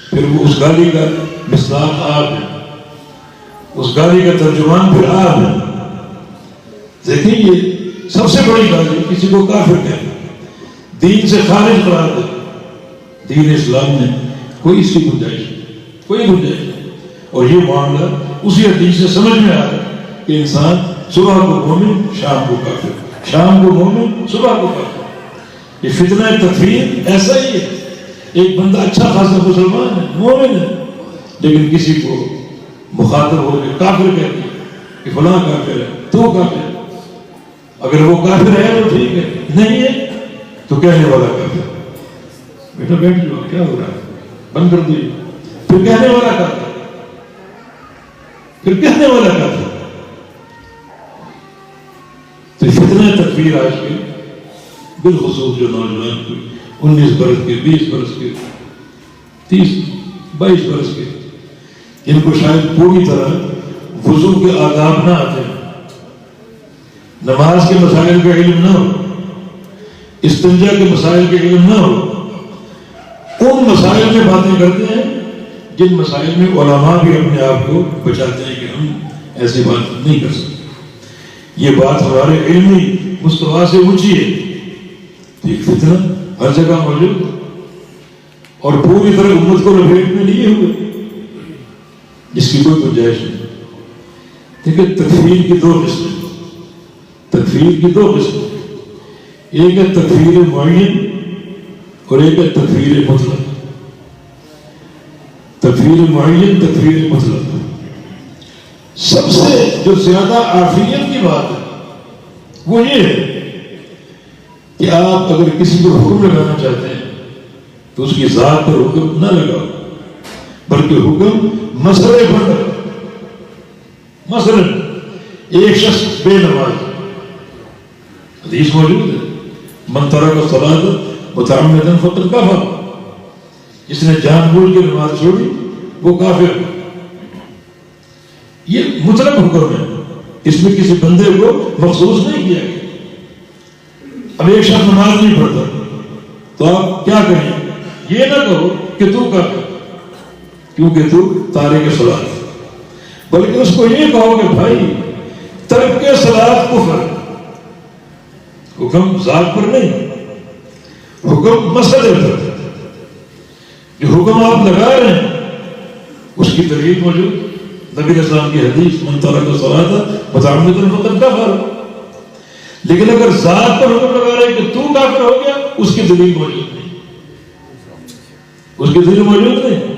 پھر وہ اس گالی کا مصداق آپ ہے، اس گالی کا ترجمان پھر آپ ہے. دیکھیں یہ سب سے بڑی گالی کسی کو کافر کہنا، دین سے خارج قرار دے. دین اسلام میں کوئی اس کی گنجائش نہیں، کوئی گنجائش نہیں. اور یہ معاملہ اسی حدیث سے سمجھ میں آ رہا ہے کہ انسان صبح کو مومن، شام کو کافر، شام کو مومن، صبح کو کافر. یہ فتنہ تکفیر ایسا ہی ہے. ایک بندہ اچھا خاصا مسلمان ہے، مومن ہے، لیکن کسی کو مخاطب ہو کے کافر کہتے ہیں کہ فلاں کافر ہے، تو کافر ہے. اگر وہ کافر ہے تو ٹھیک ہے، نہیں ہے تو کہنے والا کافر. بیٹا بیٹھ جاؤ، کیا ہو رہا ہے، بند کر دیجیے. پھر کہنے والا کافر، پھر کہنے والا کافر. تو فتنہ تکفیر آج کے بالخصوص جو نوجوان کوئی 19 برس کے، 20 برس کے، 30 22 برس کے، ان کو شاید پوری طرح وضو کے آداب نہ آتے ہیں، نماز کے مسائل کا علم نہ ہو، استنجا کے مسائل کے علم نہ ہو. ان مسائل میں باتیں کرتے ہیں جن مسائل میں علماء بھی اپنے آپ کو بچاتے ہیں کہ ہم ایسی بات نہیں کر سکتے. یہ بات ہمارے علمی مستویٰ سے اونچی ہے. ایک فتنہ ہر جگہ موجود اور پوری طرح امت کو لپیٹ میں لیے ہوئے، جس کی کوئی گنجائش نہیں. دیکھیں تکفیر کی دو قسمیں، تکفیر کی دو قسمیں. ایک ہے تکفیر معین اور ایک ہے تکفیر مطلق. تکفیر معین، تکفیر مطلق. سب سے جو زیادہ عافیت کی بات ہے وہ یہ ہے کہ آپ اگر کسی کو حکم لگانا چاہتے ہیں تو اس کی ذات پر حکم نہ لگاؤ، بلکہ حکم مسئلے پر لگاؤ. مثلا ایک شخص بے نماز، حدیث موجود ہے، من ترک الصلاۃ متعمدا فقد کفر، جس نے جان بوجھ کے نماز چھوڑی وہ کافر. یہ مطلق حکم ہے، اس میں کسی بندے کو مخصوص نہیں کیا گیا. اب ایک شخص نماز نہیں پڑھتا تو آپ کیا کہیں؟ یہ نہ کہو کہ تو کافر کیونکہ تو تارک صلاۃ، بلکہ اس کو یہ کہو کہ بھائی ترک صلاۃ کفر. حکم ذات پر نہیں، حکم مسئلے پر. جو حکم آپ لگا رہے ہیں اس کی دلیل موجود، نبی علیہ السلام کی حدیث من ترک الصلاۃ متعمدا فقد کفر. لیکن اگر ذات پر حکم لگا رہے ہیں کہ تو کافر ہو گیا، اس کی دلیل موجود نہیں، اس کی دلیل موجود نہیں.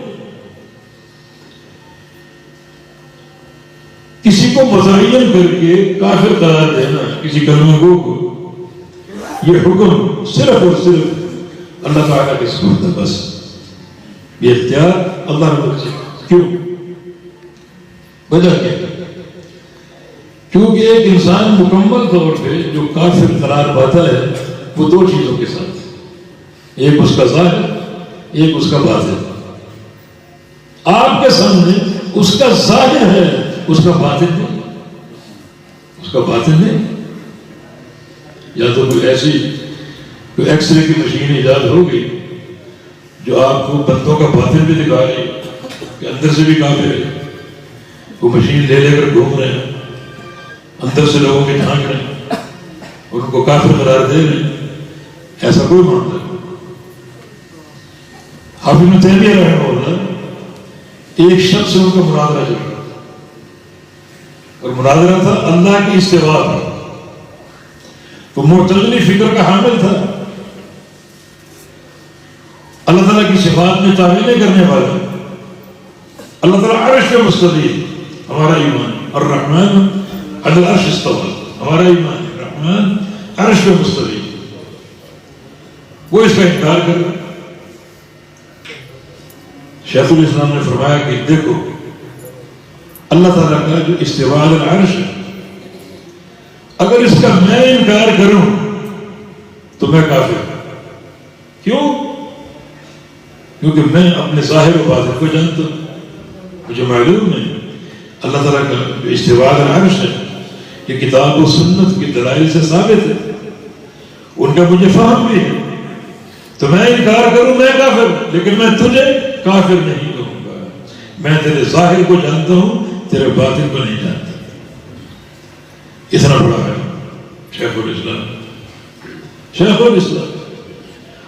کسی کو متعین کر کے کافر قرار دینا کسی کلمہ گو کو، یہ حکم صرف اور صرف اللہ تعالیٰ کے سپرد ہے. بس یہ اختیار اللہ رب العزت. کیوں؟ وجہ کیا؟ کیونکہ ایک انسان مکمل طور پہ جو کافر قرار پاتا ہے وہ دو چیزوں کے ساتھ، ایک اس کا ظاہر، ایک اس کا باطن. آپ کے سامنے اس کا ظاہر ہے، اس کا باطن نہیں، اس کا باطن نہیں. یا تو کوئی ایسی کوئی ایکس رے کی مشین ایجاد ہوگی جو آپ کو بندوں کا باطن بھی دکھا رہی کہ اندر سے بھی کافر ہے. وہ مشین لے لے کر گھوم رہے ہیں، اندر سے لوگوں کے جھانک رہے ہیں اور ان کو کافر قرار دے رہے ہیں. ایسا کوئی معاملہ نہیں. حافظ ابن تیمیہ رحمہ اللہ ایک شخص سے ان کا مناظرہ چل رہا اور مناظرہ تھا اللہ کی استوا پر. وہ معتزلی فکر کا حامل تھا، اللہ تعالیٰ کی صفات میں تعویلیں کرنے والا، اللہ تعالیٰ عرش پہ مستوی، ہمارا ایمان الرحمن علی العرش استوى، ہمارا ایمان الرحمن عرش پہ مستوی، وہ اس کا انکار کر رہا۔ شیخ الاسلام نے فرمایا کہ دیکھو اللہ تعالیٰ کا جو استواء علی العرش ہے، اگر اس کا میں انکار کروں تو میں کافر ہوں۔ کیوں؟ کیونکہ میں اپنے ظاہر و باطن کو جانتا ہوں، مجھے معلوم ہے اللہ تعالیٰ کا جو استواء علی العرش ہے یہ کتاب و سنت کی دلائل سے ثابت ہے، ان کا مجھے فہم بھی ہے، تو میں انکار کروں میں کافر ہوں، لیکن میں تجھے کافر نہیں کہوں گا، میں تیرے ظاہر کو جانتا ہوں، تیرے باطن کو نہیں جانتا۔ اتنا بڑا ہے شیخ الاسلام، شیخ الاسلام،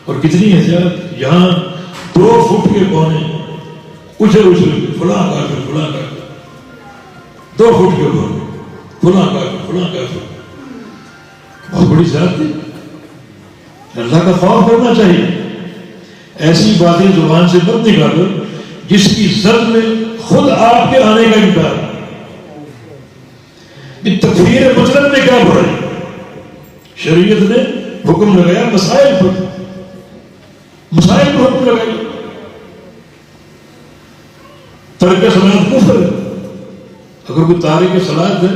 اور کتنی احتیاط، یہاں 2 فٹ کے پونے اچھل فلاں کافر فلاں کافر، 2 فٹ کے پونے فلاں کافر فلاں کافر، بہت بڑی زیادتی۔ اللہ کا خوف کرنا چاہیے، ایسی باتیں زبان سے مت نکالو جس کی زد میں خود آپ کے آنے کا انکار۔ تکفیر مطلب میں کیا پڑھائی؟ شریعت نے حکم لگایا مسائل پر، مسائل پر حکم لگایا، ترک صلاۃ کفر ہے، اگر کوئی تارک صلاۃ ہے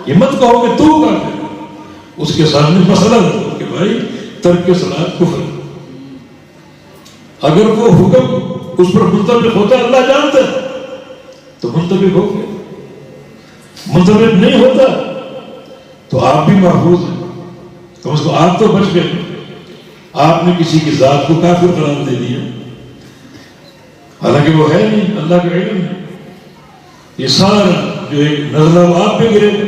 یہ مت کہو کہ تو کافر ہے، اس کے سامنے مسئلہ دو کہ بھائی ترک صلاۃ کفر، اگر وہ حکم اس پر منطبق ہوتا ہے اللہ جانتا ہے تو منطبق ہو گیا، منطبق نہیں ہوتا تو آپ بھی محفوظ ہیں، تو اس کو آپ تو بچ گئے، آپ نے کسی کی ذات کو کافر قرار دے دیا، حالانکہ وہ ہے نہیں، اللہ کا علم ہے، یہ سارا جو ایک نزلہ وہ آپ پہ گرے گا،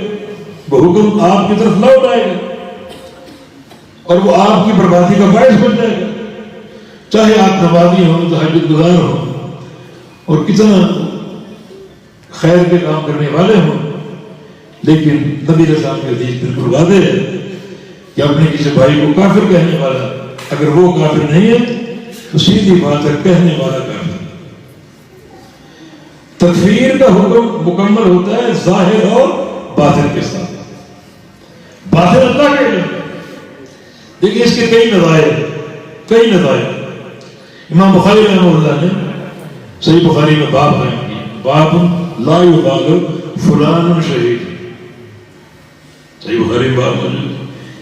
وہ حکم آپ کی طرف لوٹ آئے گا اور وہ آپ کی بربادی کا باعث بن جائے گا، چاہے آپ نمازی ہوں، تہجد گزار ہوں اور کتنا خیر کے کام کرنے والے ہوں، لیکن نبی علیہ السلام کی حدیث بالکل واضح ہے کہ اپنے کسی بھائی کو کافر کہنے والا اگر وہ کافر نہیں ہے تو سیدھی بات ہے کہنے والا کافر۔ تکفیر کا حکم مکمل ہوتا ہے ظاہر اور باطن کے ساتھ، باطن اللہ کے علم۔ دیکھیں اس کے کئی نظائر، امام بخاری رحمہ اللہ نے صحیح بخاری میں باب قائم کیا، باب لا یقال فلان شہید، صحیح بخاری میں باب موجود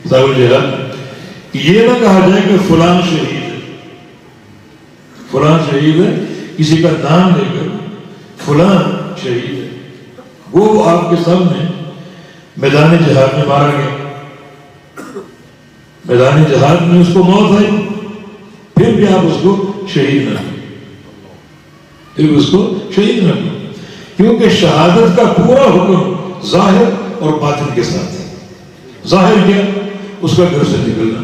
کتاب الجہاد، کہ یہ نہ کہا جائے کہ فلان شہید ہے، فلان شہید ہے، کسی کا نام لے کر فلان شہید ہے، وہ آپ کے سامنے میدان جہاد میں مارا گیا، میدان جہاد میں اس کو موت آئی، پھر بھی آپ اس کو شہید نہ کریں، پھر بھی اس کو شہید نہ کریں، کیونکہ شہادت کا پورا حکم ظاہر اور باطن کے ساتھ ہے۔ ظاہر کیا؟ اس کا گھر سے نکلنا،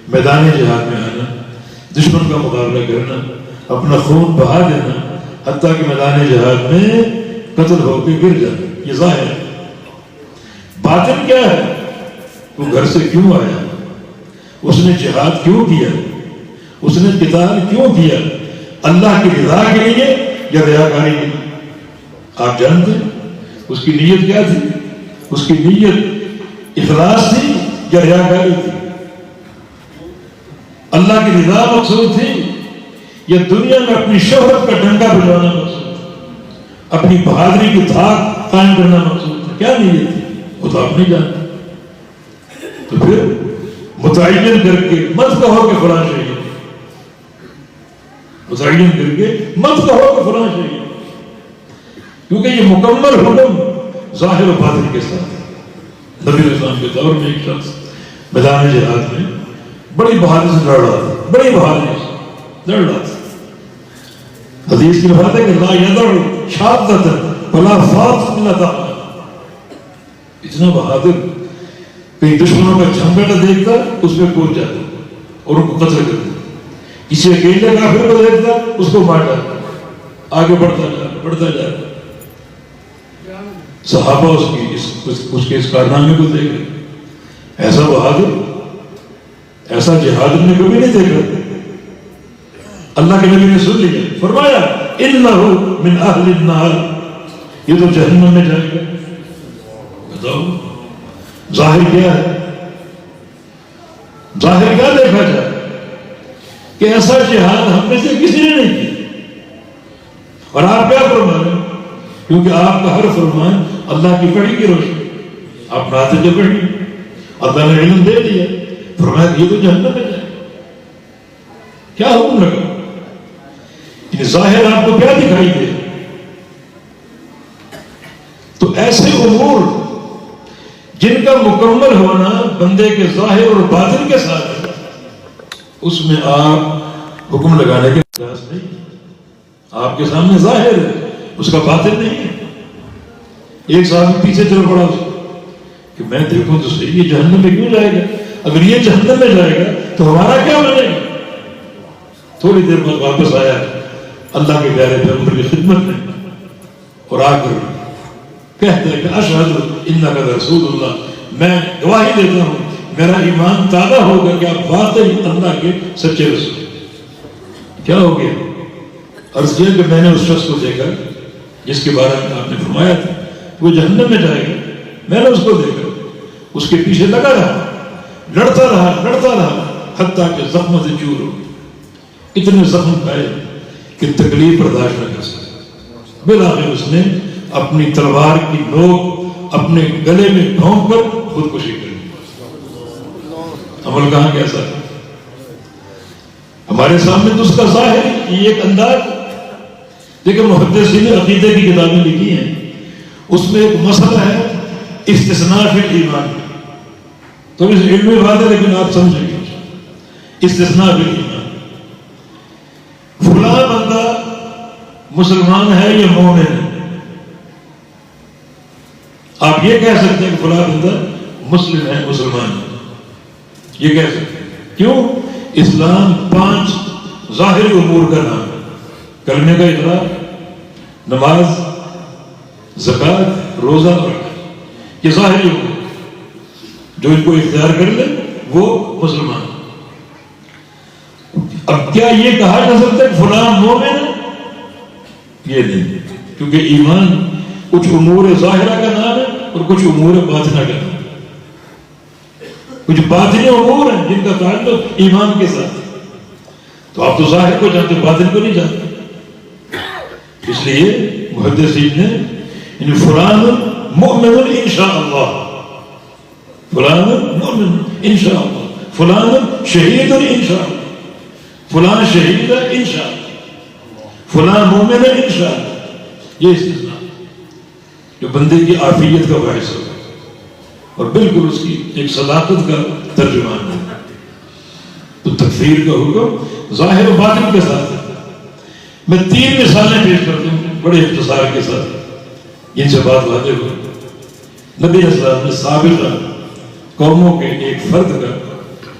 میدان جہاد میں آنا، دشمن کا مقابلہ کرنا، اپنا خون بہا دینا، حتیٰ کہ میدان جہاد میں قتل ہو کے گر جانا، یہ ظاہر ہے۔ باطن کیا ہے؟ وہ گھر سے کیوں آیا، اس نے جہاد کیوں کیا، اس نے قتال کیوں کیا، اللہ کی رضا کے لیے یا ریاکاری کے لیے؟ آپ جانتے ہیں اس کی نیت کیا تھی؟ اس کی نیت اخلاص تھی یا ریاکاری تھی؟ اللہ کی رضا مقصود تھی یا دنیا میں اپنی شہرت کا ڈنکا بجانا مقصود تھا، اپنی بہادری کی دھاک قائم کرنا مقصود تھا؟ کیا نیت تھی وہ تو آپ نہیں جانتے۔ تو پھر متعین کر کے مت کہو کہ فلاں شہید، متعین کر کے مت کہو کہ فلاں شہید، کیونکہ یہ مکمل حکم ظاہر و باطن کے ساتھ ہے۔ نبی علیہ السلام کے دور میں ایک شخص میدان جہاد میں بڑی بہادری سے لڑ رہا تھا، بڑی بہادری سے لڑ رہا تھا، حدیث کی بات ہے کہ لا یدع شاذۃ ولا فاض الا دعا، اتنا بہادر کئی دشمنوں کا جھمگٹا دیکھتا اس میں کود جاتا اور ان کو قتل کرتا، کسی اکیلے کافر کو دیکھتا اس کو مار ڈالتا، آگے بڑھتا جاتا۔ صحابہ اس کے اس کارنامے کو دیکھ رہے، ایسا بہادر ایسا جہاد ہم نے کبھی نہیں دیکھا. اللہ کے نبی نے سن لیا, فرمایا انہو من اہل النار, یہ تو جہنم میں جائے گا. بتاؤ ظاہر کیا ہے, ظاہر کیا دیکھا جائے کہ ایسا جہاد ہم میں سے کسی نے نہیں کیا. اور آپ کیا فرمائیں, کیونکہ آپ کا ہر فرمان اللہ کی پڑھی کی روشنی, آپ ناطق جو پڑھی, اللہ نے علم دے دیا, فرمایا یہ تو جہنم میں جائے. کیا حکم لگا, ظاہر آپ کو کیا دکھائی دے. تو ایسے امور جن کا مکمل ہونا بندے کے ظاہر اور باطن کے ساتھ ہے, اس میں آپ حکم لگانے کے اجازت نہیں. آپ کے سامنے ظاہر ہے, اس کا باطن نہیں ہے. ایک صاحب پیچھے چل پڑا اس کہ میں دیکھوں تو صحیح یہ جہنم میں کیوں جائے گا, اگر یہ جہنم میں جائے گا تو ہمارا کیا بنے گا. تھوڑی دیر بعد واپس آیا اللہ کے پیارے پیغمبر کی خدمت میں, اور آ کر کہتے ہیں کہ اشہد انک رسول اللہ, میں گواہی دیتا ہوں میرا ایمان تازہ ہوگا کہ آپ واقعی اللہ کے سچے رسول. کیا ہو گیا, عرض کیا کہ میں نے اس شخص کو دیکھا جس کے بارے میں آپ نے فرمایا تھا وہ جہنم میں جائے گا. میں نے اس کو دیکھا, اس کے پیچھے لگا رہا, لڑتا رہا حتیٰ کہ زخم سے چور ہو. اتنے زخم پائے کہ تکلیف برداشت نہ کر سکے. بالآخر اس نے اپنی تلوار کی نوک اپنے گلے میں ڈھونک کر خودکشی کر لی. عمل کہاں کیسا ہے ہمارے سامنے, تو اس کا ظاہر یہ ایک انداز. دیکھیں محدثین نے عقیدے کی کتابیں لکھی ہیں, اس میں ایک مسئلہ ہے استثناء فی الایمان. تو اس علمی بات ہے لیکن آپ سمجھیں گے استثناء فی الایمان. فلاں بندہ مسلمان ہے یا مومن ہے, آپ یہ کہہ سکتے ہیں کہ فلاں بندہ مسلم ہے مسلمان ہے, یہ کہہ سکتے ہیں. کیوں؟ اسلام 5 ظاہری امور کا نام ہے. کلمے کا اقرار, نماز, زکوٰۃ, روزہ اور حج, یہ ظاہری امور. جو ان کو اختیار کر لے وہ مسلمان. اب کیا یہ کہا جا سکتا ہے کہ فلاں مومن ہے؟ یہ نہیں, کیونکہ ایمان کچھ امور ظاہرہ کا نام ہے اور کچھ امور باطنہ کا نام ہے. کچھ باطنی امور ہیں جن کا تعلق ایمان کے ساتھ ہے. تو آپ تو ظاہر کو جانتے, باطن کو نہیں جانتے. اس لیے محدثین نے ان فلان مؤمن انشاءاللہ, فلان مؤمن انشاءاللہ, فلان شہید انشاءاللہ, فلان شہید انشاءاللہ, فلان مومن انشاءاللہ. یہ استثناء جو بندے کی عافیت کا باعث ہوگا اور بالکل اس کی ایک صداقت کا ترجمان ہے. تو تکفیر کا حکم ظاہر و باطن کے ساتھ ہے. میں 3 مثالیں پیش کرتا ہوں بڑے اختصار کے ساتھ, جن سے بات واضح ہو. نبی علیہ السلام نے سابقہ قوموں کے ایک فرد کا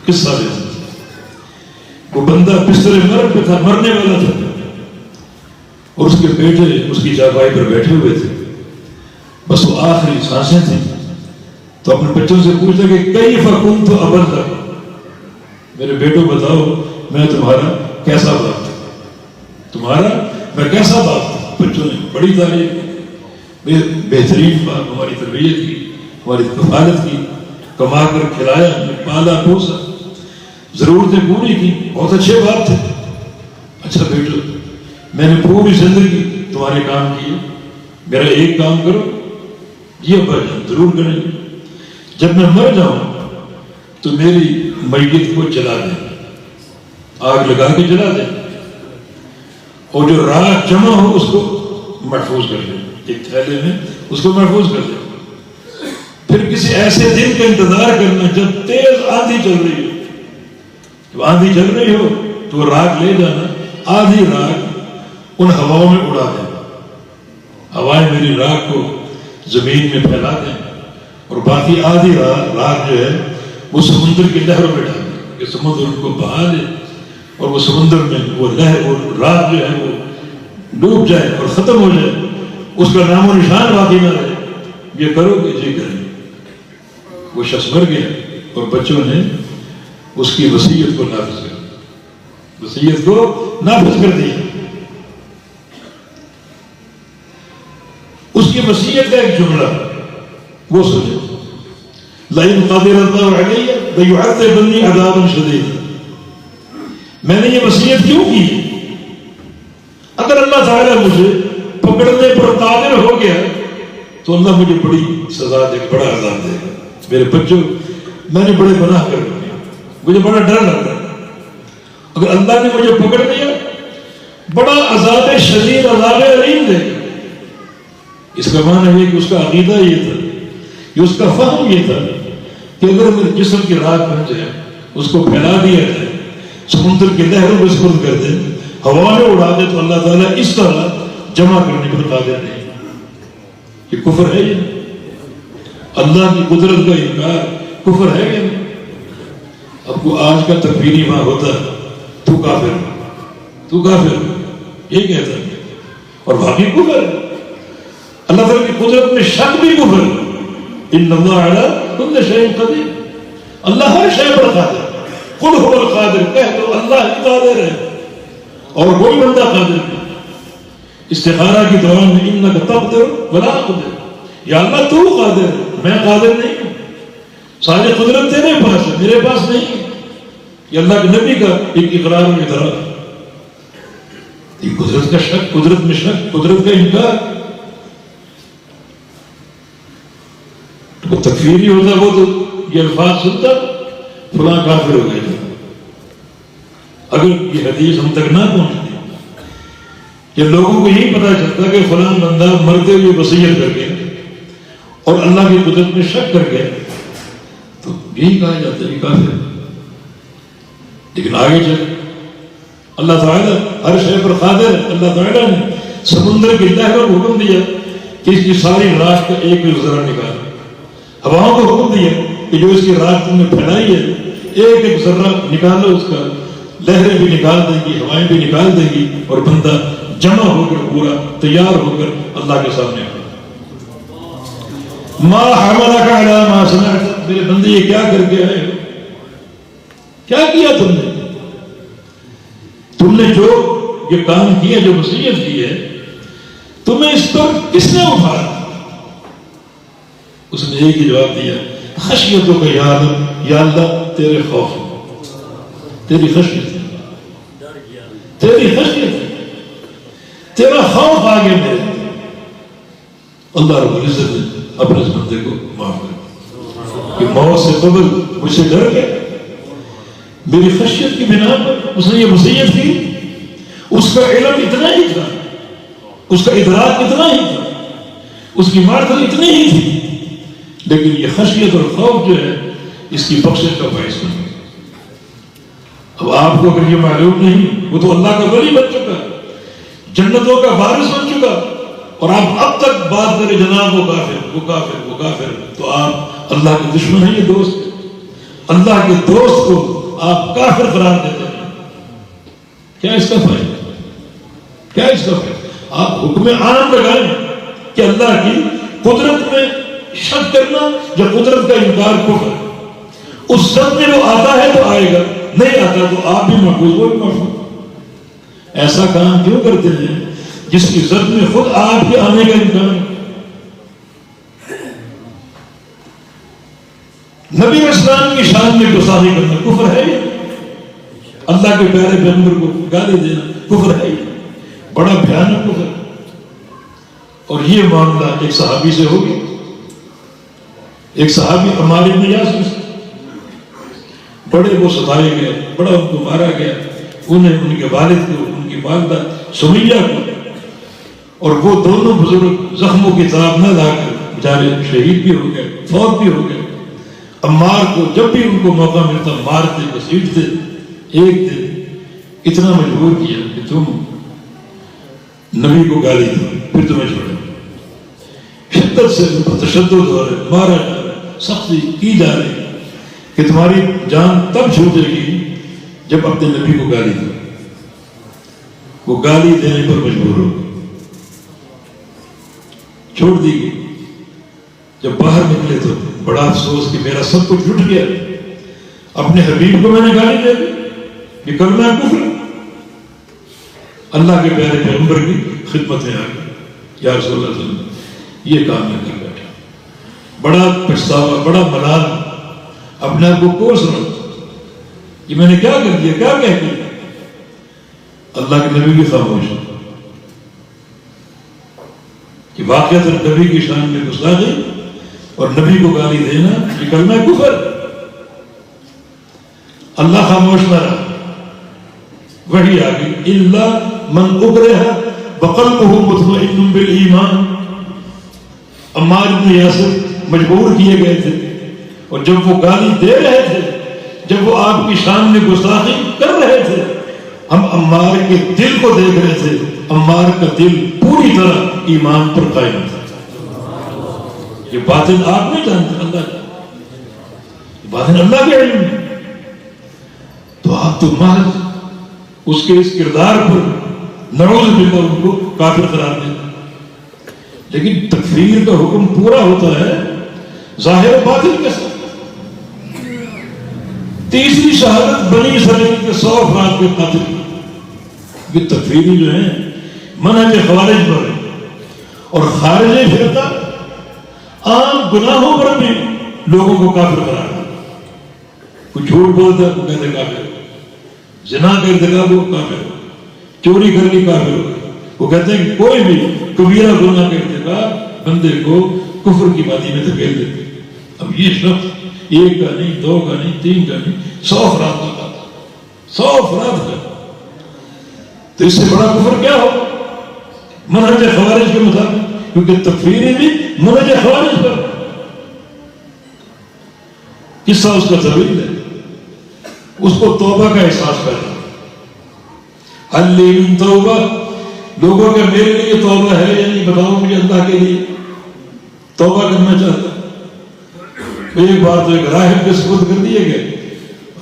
قصہ بیان کیا. وہ بندہ بستر مرگ پہ تھا, مرنے والا تھا, اور اس کے بیٹے اس کی چارپائی پر بیٹھے ہوئے تھے. بس وہ آخری سانسیں تھیں. تو اپنے بچوں سے پوچھا کہ کیف کنت ابا لکم, میرے بیٹوں بتاؤ میں تمہارا کیسا باپ تھا, تمہارا میں کیسا باپ تھا. بچوں نے بڑی تعریف, بہترین باپ, ہماری تربیت کی, ہماری کفالت کی, کما کر کھلایا, پالا پوسا, ضرورتیں پوری کی, بہت اچھے باپ تھے. اچھا بیٹو, میں نے پوری زندگی تمہارے کام کیے, میرا ایک کام کرو. یہ ابا جان ضرور کریں گے. جب میں مر جاؤں تو میری میت کو جلا دیں, آگ لگا کے جلا دیں, اور جو راکھ جمع ہو اس کو محفوظ کر دیں, ایک تھیلے میں اس کو محفوظ کر دیں. پھر کسی ایسے دن کا انتظار کرنا جب تیز آندھی چل رہی ہو. جب آندھی چل رہی ہو تو وہ راکھ لے جانا, آدھی راکھ ان ہواؤں میں اڑا دیں. ہوائیں میری راکھ کو زمین میں پھیلا دیں, اور باقی آدھی راکھ جو ہے وہ سمندر کی لہروں میں ڈال دیں کہ سمندر ان کو بہا دے, اور وہ سمندر میں وہ لہر, وہ راکھ جو ہے وہ ڈوب جائے اور ختم ہو جائے, اس کا نام و نشان باقی نہ رہے. یہ کرو کہ جی کریں. وہ شخص مر گیا اور بچوں نے اس کی وصیت کو نافذ کر دیا، وصیت کو نافذ کر دیا۔ اس کی وصیت کا ایک جملہ وہ سنیں، لئن قدر اللہ علی لیعذبنی عذابا شدیدا۔ میں نے یہ وصیت کیوں کی؟ اگر اللہ تعالیٰ مجھے پکڑنے پر قادر ہو گیا تو اللہ مجھے بڑی سزا دے گا، بڑا عذاب دے گا۔ میرے بچوں، میں نے بڑے گناہ کر رکھے، مجھے بڑا ڈر لگتا ہے، اگر اللہ نے مجھے پکڑ لیا بڑا عذاب شدید، عذاب علیم دے گا۔ اس کا معنی ہے کہ اس کا عقیدہ یہ تھا، کہ اس کا فہم یہ تھا کہ اگر میرے جسم کی راکھ بن جائے، اس کو پھیلا دیا جائے، سمندر کی لہروں کو سپرد کر دے، ہوا میں اڑا دے، تو اللہ تعالیٰ اس طرح جمع کرنے پر قادر نہیں۔ یہ کفر ہے، یہ اللہ کی قدرت کا انکار کفر ہے یا نہیں؟ اب کو آج کا تکفیری وہاں ہوتا ہے، تو کافر، تو کافر، یہ کہتا ہے، اور باقی کفر ہے۔ اللہ تعالیٰ کی قدرت میں شک بھی کفر ہے۔ ان اللہ علی کل شیء قدیر، اللہ ہر شے پر قادر۔ قل هو القادر، کہہ دو اللہ ہی قادر ہے اور کوئی بندہ قادر نہیں۔ استخارہ کی دوران میں انک تقدر ولا اقدر، یا اللہ تو قادر ہے، میں قادر نہیں ہوں، ساری قدرت تیرے پاس ہے، میرے پاس نہیں ہے۔ یہ اللہ کے نبی کا ایک اقرار میں ادھر یہ قدرت کا شک، قدرت میں شک، قدرت کا انکار۔ وہ تکفیری ہوتا، وہ تو یہ الفاظ سنتا فلاں کافر ہو گئے تھے۔ اگر یہ حدیث ہم تک نہ پہنچتی، یہ لوگوں کو یہی پتا چلتا کہ فلاں بندہ مرتے ہوئے وصیت کر گیا اور اللہ کی قدرت میں شک کر گیا، تو یہی کہا جاتا ہے کہ کافر۔ لیکن آگے چل، اللہ تعالیٰ ہر شے پر قادر ہے۔ اللہ تعالیٰ نے سمندر کی لہروں کو حکم دیا کہ اس کی ساری راکھ کا ایک بھی ذرہ نکال، ہواؤں کو حکم دیا کہ جو اس کی راکھ تم نے پھیلائی ہے ایک ایک ذرہ نکالو، اس کا لہریں بھی نکال دیں گی، ہوائیں بھی نکال دیں گی، اور بندہ جمع ہو کر پورا تیار ہو کر اللہ کے سامنے آئے۔ ما حملک علی ما صنعت، میرے بندے یہ کیا کر کے آئے ہو؟ کیا کیا تم نے جو یہ کام کیا، جو وصیت کی ہے، تمہیں اس پر کس نے اٹھایا؟ اس نے ایک ہی جواب دیا، خشیتوں کا یا اللہ تیرے خوف، تیری خشیت، تیری خشیت، تیرا خوف آگے میرے۔ اللہ رب العزت نے اپنے اس بندے کو معاف کر کہ موت سے قبل مجھ سے ڈر گیا، میری خشیت کی بنا پر اس نے یہ وصیت کی۔ اس کا علم اتنا ہی تھا، اس کا ادراک اتنا ہی تھا، اس کی معرفت اتنی ہی تھی، لیکن یہ خشیت اور خوف جو ہے اس کی بخشش کا باعث بن گیا۔ اب آپ کو اگر یہ معلوم نہیں، وہ تو اللہ کا ولی بن چکا، جنتوں کا وارث بن چکا، اور آپ اب تک بات کریں جناب وہ کافر، وہ کافر، وہ کافر، تو آپ اللہ کے دشمن ہیں، یہ دوست، اللہ کے دوست کو آپ کافر قرار دیتے ہیں۔ کیا اس کا فائدہ؟ کیا اس کا فائدہ؟ آپ حکم عام لگائیں کہ اللہ کی قدرت میں شک کرنا یا قدرت کا انکار کفر ہے۔ اس سب میں وہ آتا ہے تو آئے گا، نہیں آتا تو آپ بھی محفوظ، وہ بھی محفوظ۔ ایسا کام کیوں کرتے ہیں جس کی ضد میں خود آپ کے آنے کا امکان ہے؟ نبی اسلام کی شان میں گستاخی کرنا کفر ہے، اللہ کے پیارے پیغمبر کو گالی دینا کفر ہے، بڑا بھیانک کفر ہے۔ اور یہ معاملہ ایک صحابی سے ہو گیا، ایک صحابی عمار بن یاسر سے، بڑے وہ ستائے گئے، بڑا ان کو مارا گیا، انہیں ان کے والد کو، ان کی والدہ سمیہ کو، اور وہ دونوں بزرگ زخموں کی طرف نہ لا کر بیچارے شہید بھی ہو گئے، فوت بھی ہو گئے۔ عمار کو جب بھی ان کو موقع ملتا مارتے، گھسیٹتے۔ ایک دن اتنا مجبور کیا کہ تم نبی کو گالی دو پھر تمہیں چھوڑے، شدت سے تشدد ہو رہے، مارا جا رہا، سختی کی جا رہی کہ تمہاری جان تب چھوٹے گی جب اپنے نبی کو گالی دو۔ وہ گالی دینے پر مجبور ہو، چھوڑ دی گئی۔ جب باہر نکلے تو بڑا افسوس کہ میرا سب کچھ لٹ گیا، اپنے حبیب کو میں نے گالی دے دی، یہ کلمہ کفر۔ اللہ کے پیارے پیغمبر کی خدمت میں آ گئی، یا رسول اللہ صلی اللہ علیہ وسلم یہ کام میں کر بیٹھا، بڑا پچھتاوا، بڑا ملال، اپنے آپ کو کوس رہا کہ میں نے کیا کر دیا، کیا کہہ دیا۔ اللہ کے نبی کی خاموش کہ واقعہ نبی کی شان میں گستاخی اور نبی کو گالی دینا یہ کلمہ کفر۔ اللہ خاموش نہ رہا، وہی آ گئی الا من اکرہ وقلبہ مطمئن بالایمان۔ عمار بن یاسر مجبور کیے گئے تھے، اور جب وہ گالی دے رہے تھے، جب وہ آپ کی شان میں گستاخی کر رہے تھے، ہم عمار کے دل کو دیکھ رہے تھے، عمار کا دل پوری طرح ایمان پر قائم تھا۔ یہ باطن آپ نہیں جانتے، اللہ جانتے، باطن اللہ کے علم میں۔ تو آپ تو محض اس کے اس کردار پر نعوذ باللہ ان کو کافر قرار دیتے، لیکن تکفیر کا حکم پورا ہوتا ہے ظاہر و باطن کے ساتھ۔ تیسری شہادت بنی اسرائیل کے 100 افراد کے قاتل، یہ تکفیری جو ہیں منہج خوارج پر ہے، اور خارج فرقہ عام گناہوں پر بھی لوگوں کو کافر قرار دیتا ہے۔ کوئی جھوٹ بولتا ہے وہ کہتے کافر، زنا کا ارتکاب ہو کافر، چوری کر لی کافر ہو، وہ کہتے ہیں کہ کوئی بھی کبیرہ گناہ کا ارتکاب بندے کو کفر کی وادی میں دھکیل دیتے۔ اب یہ شخص ایک کا نہیں، 2 کا نہیں، 3 کا نہیں، 100 افراد کا قاتل، 100 افراد کا، تو اس سے بڑا کفر کیا ہو منہج خوارج کے مطابق، کیونکہ تکفیری بھی منہج خوارج پر۔ قصہ اس کا طویل ہے، اس کو توبہ کا احساس پیدا، حل لی من توبہ، لوگوں کا میرے لیے توبہ ہے یا نہیں بتاؤ مجھے، اللہ کے لیے توبہ کرنا چاہتا۔ ایک بار تو ایک راہب کے سپرد کر دیے گئے،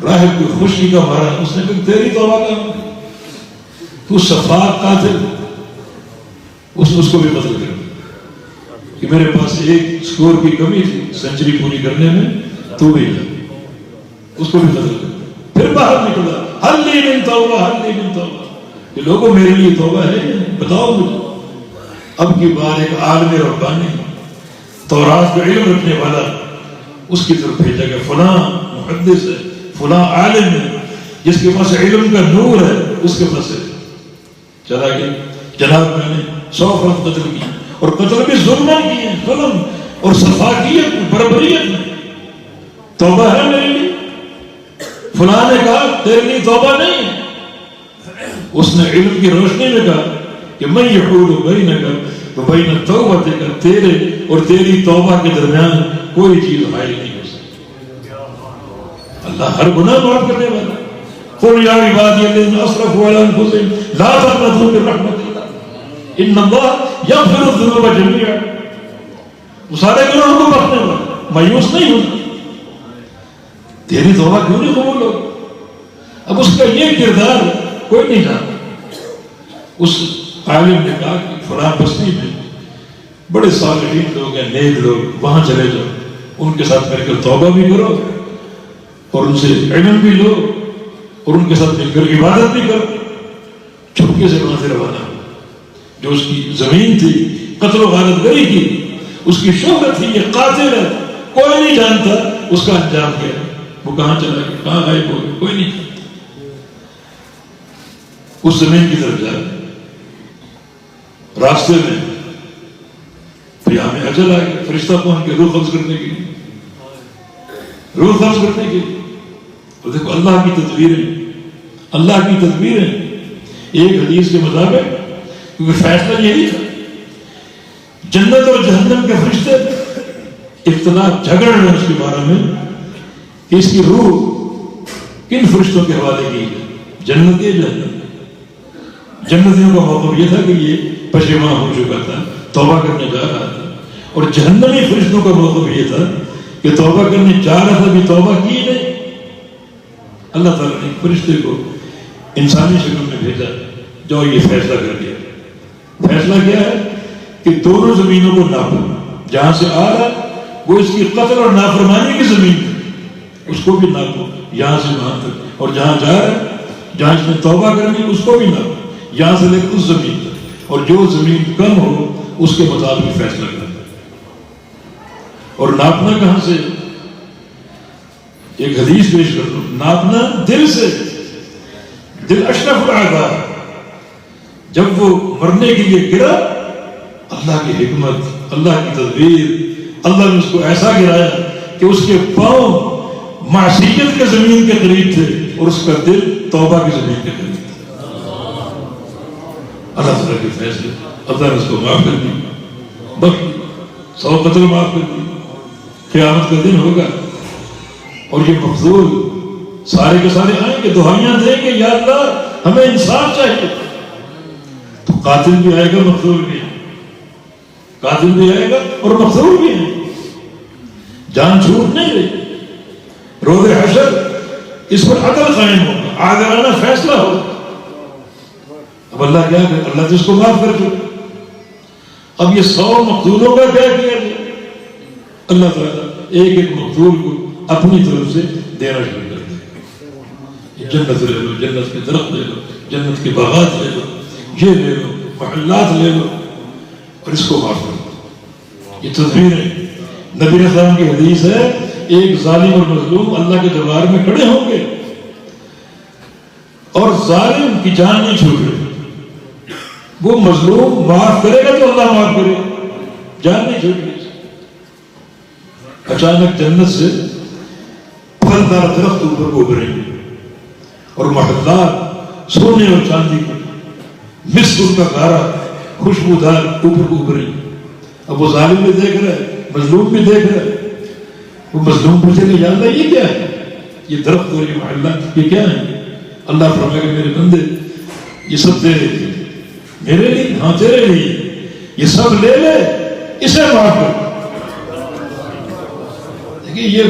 راہب کی خوشی کا مارا اس نے کہا تیری توبہ کا تو شفاق قاتل، اس کو بھی قتل کر دیا کہ میرے پاس ایک سکور کی کمی تھی سینچری پوری کرنے میں، تو بھی جا، اس کو بھی قتل کر دیا۔ پھر باہر نکلا، حل لی من توبہ، حل لی من توبہ، کہ لوگوں میرے لیے توبہ ہے بتاؤ مجھے۔ اب کی بار ایک عالم ربانی تورات کا علم رکھنے والا اس کی طرف بھیجا کہ فلاں محدث ہے، فلاں عالم ہے جس کے پاس علم کا نور ہے، اس کے پاس ہے۔ چلا گیا، جناب میں نے 100 افراد قتل کی، اور قتل بھی ظلم کیے، ظلم اور سفاکیت بربریت میں۔ توبہ ہے میرے لیے؟ فلاں نے کہا تیرے لیے توبہ نہیں ہے۔ اس نے علم کی روشنی میں کہا کہ میں یحول بینک و بین توبتک، تیرے اور تیری توبہ کے درمیان کوئی چیز حائل نہیں ہو سکتی۔ اللہ ہر گناہ معاف کرنے والا۔ قل یا عبادی الذین اسرفوا علی انفسہم لا تقنطوا من رحمت اللہ ان اللہ یغفر الذنوب جميعا، وہ سارے گناہوں کو بخشنے والا، مایوس نہیں ہوتا۔ تیری توبہ کیوں نہیں قبول ہو؟ اب اس کا یہ کردار کوئی نہیں جانتا۔ اس عالم نے کہا کہ فلاں بستی میں بڑے صالحین لوگ ہیں، نیک لوگ، وہاں چلے جاؤ، ان کے ساتھ مل کر توبہ بھی کرو اور ان سے علم بھی لو اور ان کے ساتھ مل کر عبادت بھی کرو۔ چھپکے سے وہاں سے روانہ ہو۔ جو اس کی زمین تھی قتل و غارت گری کی، اس کی شہرت تھی، یہ قاتل ہے، کوئی نہیں جانتا اس کا انجام کیا ہے، وہ کہاں چلا گیا، کہاں غائب ہو گیا، کوئی نہیں جانتا۔ اس زمین کی طرف جائے، راستے میں پھر ہمیں اجل آ گیا، فرشتہ پہنچ کے روح قبض کرنے کے لیے، روح قبض کرنے کے لیے۔ اور دیکھو اللہ کی تدبیریں، اللہ کی تدبیریں۔ ایک حدیث کے مطابق، کیونکہ فیصلہ یہی تھا، جنت اور جہنم کے فرشتے اختلاف جھگڑ رہے ہیں اس کے بارے میں کہ اس کی روح کن فرشتوں کے حوالے کی ہے، جنت یا جہنم۔ جنتیوں کا موقف یہ تھا کہ یہ پشیمان ہو چکا تھا، توبہ کرنے جا رہا تھا، اور جہنمی فرشتوں کا موقف یہ تھا کہ توبہ کرنے جا رہا تھا، بھی توبہ کی نہیں۔ اللہ تعالیٰ نے فرشتے کو انسانی شکل میں بھیجا، جو یہ فیصلہ کر دیا۔ فیصلہ کیا ہے کہ دونوں زمینوں کو ناپو، جہاں سے آ رہا وہ اس کی قتل اور نافرمانی کی زمین ہے، اس کو بھی ناپو یہاں سے وہاں تک، اور جہاں جا رہا ہے جہاں اس نے توبہ کرنی اس کو بھی ناپو یہاں سے لے کر اس زمین تک، اور جو زمین کم ہو اس کے مطابق فیصلہ کرنا۔ اور ناپنا کہاں سے؟ ایک حدیث پیش کر دو، ناپنا دل سے۔ دل اشرف الاعضاء، جب وہ مرنے کے لیے گرا، اللہ کی حکمت، اللہ کی تدبیر، اللہ نے اس کو ایسا گرایا کہ اس کے پاؤں معصیت کے زمین کے قریب تھے اور اس کا دل توبہ کی زمین کے قریب تھا۔ اللہ تعالیٰ کے فیصلے، اللہ نے اس کو معاف کر دیا، بس 100 قتل معاف کر دی۔ قیامت کا دن ہوگا اور یہ مقتول سارے کے سارے آئیں گے، دعائیاں دیں گے، یا اللہ ہمیں انصاف چاہیے۔ تو قاتل بھی آئے گا، مقتول بھی ہے، قاتل بھی آئے گا اور مقتول بھی ہے، جان چھوٹ نہیں رہی۔ روز حشر اس پر عدل قائم ہوگا، عادلانہ فیصلہ ہوگا۔ اب اللہ کیا کرے؟ اللہ جس کو معاف کر دے۔ اب یہ 100 مقتولوں کا کیا کیا جائے؟ اللہ تعالیٰ ایک ایک مقتول کو اپنی طرف سے دینا شروع کر دے۔ جنت لے لو، جنت کے درخت لے لو، جنت کے باغات لے لو، یہ لے لو، محلات لے لو، اور اس کو معاف کر دو۔ یہ تدبیر ہے۔ نبی علیہ السلام کی حدیث ہے، ایک ظالم اور مظلوم اللہ کے دربار میں کھڑے ہوں گے اور ظالم کی جان نہیں چھوٹ رہی، وہ مظلوم معاف کرے گا تو اللہ معاف کرے گا، جان نہیں چھوٹ رہی۔ اچانک جنت سے پھلدار درخت اوپر کو ابھریں گے اور محلات سونے اور چاندی کے، مسک ان کا گارا خوشبودار اوپر کو ابھریں گے۔ اب وہ ظالم بھی دیکھ رہا ہے، مظلوم بھی دیکھ رہا ہے۔ وہ مظلوم پوچھے کہ جانتا ہے یہ کیا ہے؟ یہ درخت اور یہ محلات یہ کیا ہے؟ اللہ فرمائے کہ میرے بندے یہ سب تیرے لیے، میرے لیے، ہاں تیرے لیے، یہ سب لے لے، اسے معاف کر۔ دیکھیے یہ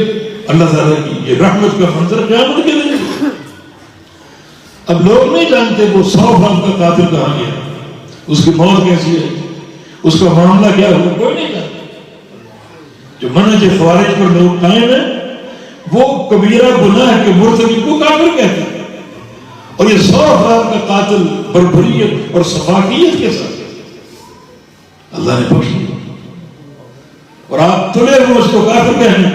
اللہ تعالیٰ کی یہ رحمت کا منظر قیامت کے دن۔ اب لوگ نہیں جانتے وہ 100 فرد کا قاتل کہاں گیا، اس کی موت کیسی ہے، اس کا معاملہ کیا ہوا، کوئی نہیں جانتا۔ جو منہج خوارج پر لوگ قائم ہیں وہ کبیرہ گناہ کے مرتکب کو کافر کہتے ہیں، اور یہ 100 افراد کا قاتل بربریت اور سفاکیت کے ساتھ اللہ نے بخش دیا، اور آپ تلے ہوئے اس کو کافر کہنے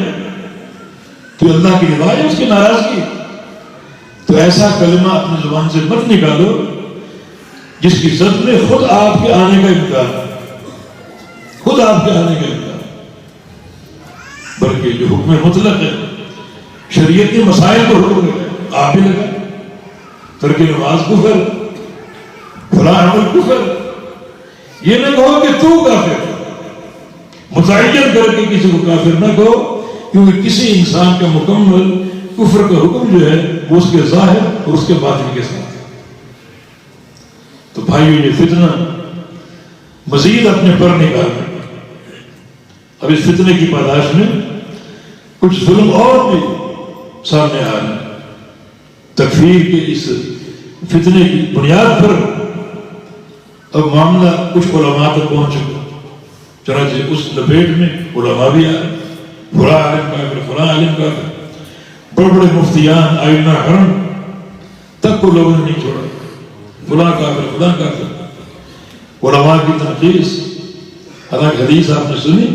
تو اللہ کی رضا ہے، اس کی ناراضگی۔ تو ایسا کلمہ اپنی زبان سے مت نکالو جس کی زد میں خود آپ کے آنے کا امکان ہے، خود آپ کے آنے کا امکان، بلکہ جو حکم مطلق ہے، شریعت کے مسائل کو حکم ہے، آپ ہی لگا ترک نماز کفر، فلاں عمل کفر، یہ نہ کہو کہ تو کافر، متعین کر کے کسی کو کافر نہ کہو، کیونکہ کسی انسان کا مکمل کفر کا حکم جو ہے وہ اس کے ظاہر اور اس کے باطن کے ساتھ۔ تو بھائیو یہ فتنہ مزید اپنے پر نکالنا۔ اب اس فتنے کی پاداش میں کچھ ظلم اور بھی سامنے آ رہے ہیں۔ تکفیر کے اس فتنے کی بنیاد پر اب معاملہ کچھ علماء تک پہنچ چکا، چنانچہ اس لپیٹ میں علماء بھی آئے، فلاں عالم کافر، فلاں عالم کافر، بڑے بڑے مفتیان، آئمہ حرم تک کو لوگوں نے نہیں چھوڑا، فلاں کافر، فلاں کافر، علماء کی تنقیص۔ حالانکہ حدیث آپ نے سنی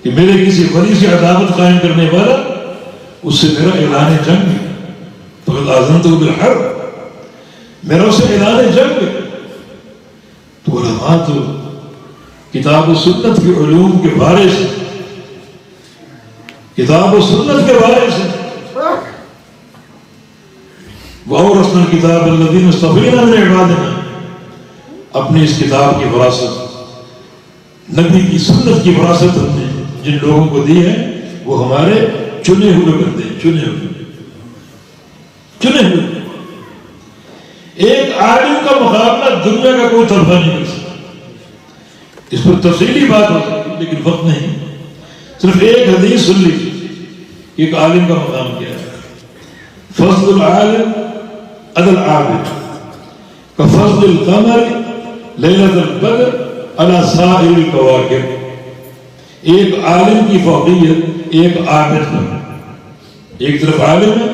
کہ میرے کسی ولی سے عداوت قائم کرنے والا، اس سے میرا اعلان جنگ ہے، فقد آذنتہ بالحرب، میرا اسے اعلان جنگ ہے۔ تو علماء تو کتاب و سنت کے علوم کے بارے سے، کتاب و سنت کے بارے سے، وَأَوْرَثْنَا الْكِتَابَ الَّذِينَ اصْطَفَيْنَا مِنْ عِبَادِنَا، اپنی اس کتاب کی وراثت، نبی کی سنت کی وراثت ہم نے جن لوگوں کو دی ہے وہ ہمارے چنے ہوئے بندے، چنے ہوئے۔ ایک عالم کا مقابلہ دنیا کا کوئی طرفہ نہیں کر سکتا۔ اس پر تفصیلی بات ہو سکتی لیکن وقت نہیں، صرف ایک حدیث سن لیجیے کہ ایک عالم کا مقام کیا ہے۔ فضل العالم علی العابد کفضل القمر لیلۃ البدر علی سائر الکواکب۔ ایک عالم کی فوقیت ایک عابد پر، ایک طرف عالم ہے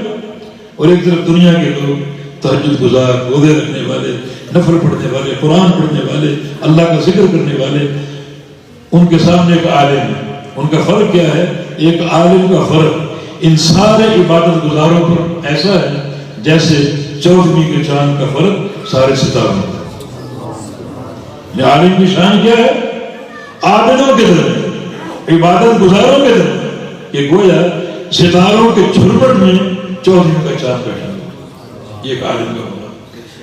اور ایک طرف دنیا کے لوگ، تہجد گزار، روزے رکھنے والے، نفل پڑھنے والے، قرآن پڑھنے والے، اللہ کا ذکر کرنے والے. ان کے سامنے ایک عالم ہے. ان کا فرق کیا ہے؟ ایک عالم کا فرق ان سارے عبادت گزاروں پر ایسا ہے جیسے 14ویں کے چاند کا فرق سارے ستاروں پر. عالم کی شان کیا ہے؟ عابدوں کے درمیان، عبادت گزاروں کے درمیان، کہ گویا ستاروں کے جھرمٹ میں 14ویں کا چاند بیٹھا ہوا. یہ ایک عالم کا ہوگا.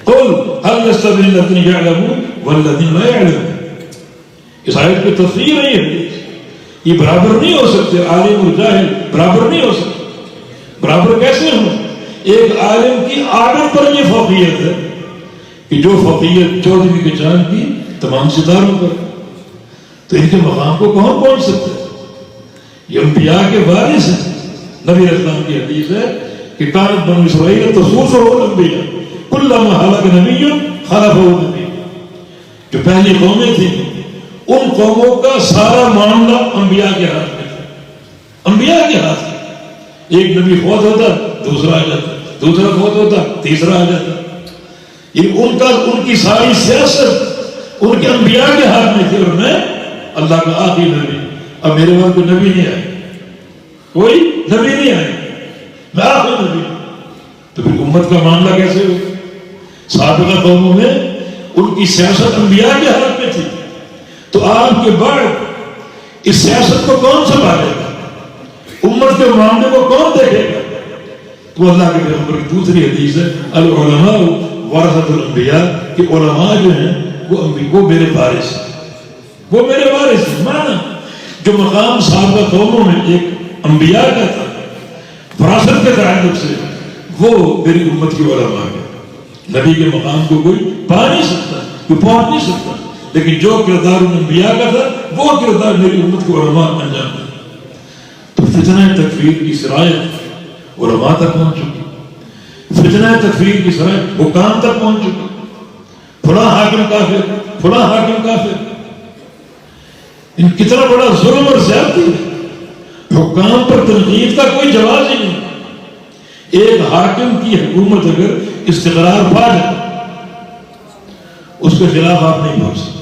قل هل يستوي الذين يعلمون والذين لا يعلمون. اس آیت کی تفسیر نہیں ہے. یہ برابر نہیں ہو سکتے. عالم اور جاہل برابر نہیں ہو سکتے. برابر کیسے ہوں؟ ایک عالم کی عالم پر یہ فوقیت ہے کہ جو فوقیت 14ویں کے چاند کی تمام ستاروں پر. تو ان کے مقام کو کون پہنچ سکتے ہیں؟ یہ انبیاء کے وارث ہیں. نبی اسلام کی حدیث ہے کہ کانت بنو اسرائیل تسوسہ الانبیاء کلما ہلک نبی خلفہ نبی. جو پہلی قومیں تھیں ان قوموں کا سارا معاملہ انبیاء کے ہاتھ میں تھا. انبیاء کے ہاتھ میں. ایک نبی فوت ہوتا دوسرا آ جاتا، دوسرا فوت ہوتا تیسرا آ جاتا. یہ ان کی ساری سیاست ان کے انبیاء کے ہاتھ میں تھی. اور میں اللہ کا آخری نبی. اب میرے وہاں کوئی نبی نہیں آئے، کوئی نبی نہیں آئے، میں آخری نبی. تو پھر امت کا معاملہ کیسے ہو؟ سابقہ قوموں میں ان کی سیاست انبیاء کے ہاتھ میں تھی. تو آپ کے بعد اس سیاست کو کون سنبھالے گا؟ امت کے معاملے کو کون دیکھے گا؟ تو اللہ کے پیغمبر کی دوسری حدیث ہے العلماء ورثۃ الانبیاء، کہ علماء جو ہیں وہ میرے وارث ہیں. وہ میرے وارث ہیں. مانا جو مقام سابقہ قوموں میں ایک انبیاء کا تھا وراثت کے تعلق سے، وہ میری امت کی علماء ہے. نبی کے مقام کو کوئی پا نہیں سکتا، کوئی پہنچ نہیں سکتا. لیکن جو کردار ان انبیاء کا تھا وہ کردار میری امت کو علماء انجام دے. تو فتنہ تکفیر کی سرایت علماء تک پہنچ چکی. فتنہ تکفیر کی سرایت حکام تک پہنچ چکی. فلاں حاکم کافر، فلاں حاکم کافر. ان کتنا بڑا ظلم اور زیادتی ہے. حکام پر تنقید کا کوئی جواز ہی نہیں. ایک حاکم کی حکومت اگر استقرار پا جائے اس کے خلاف آپ نہیں پہنچ سکتے.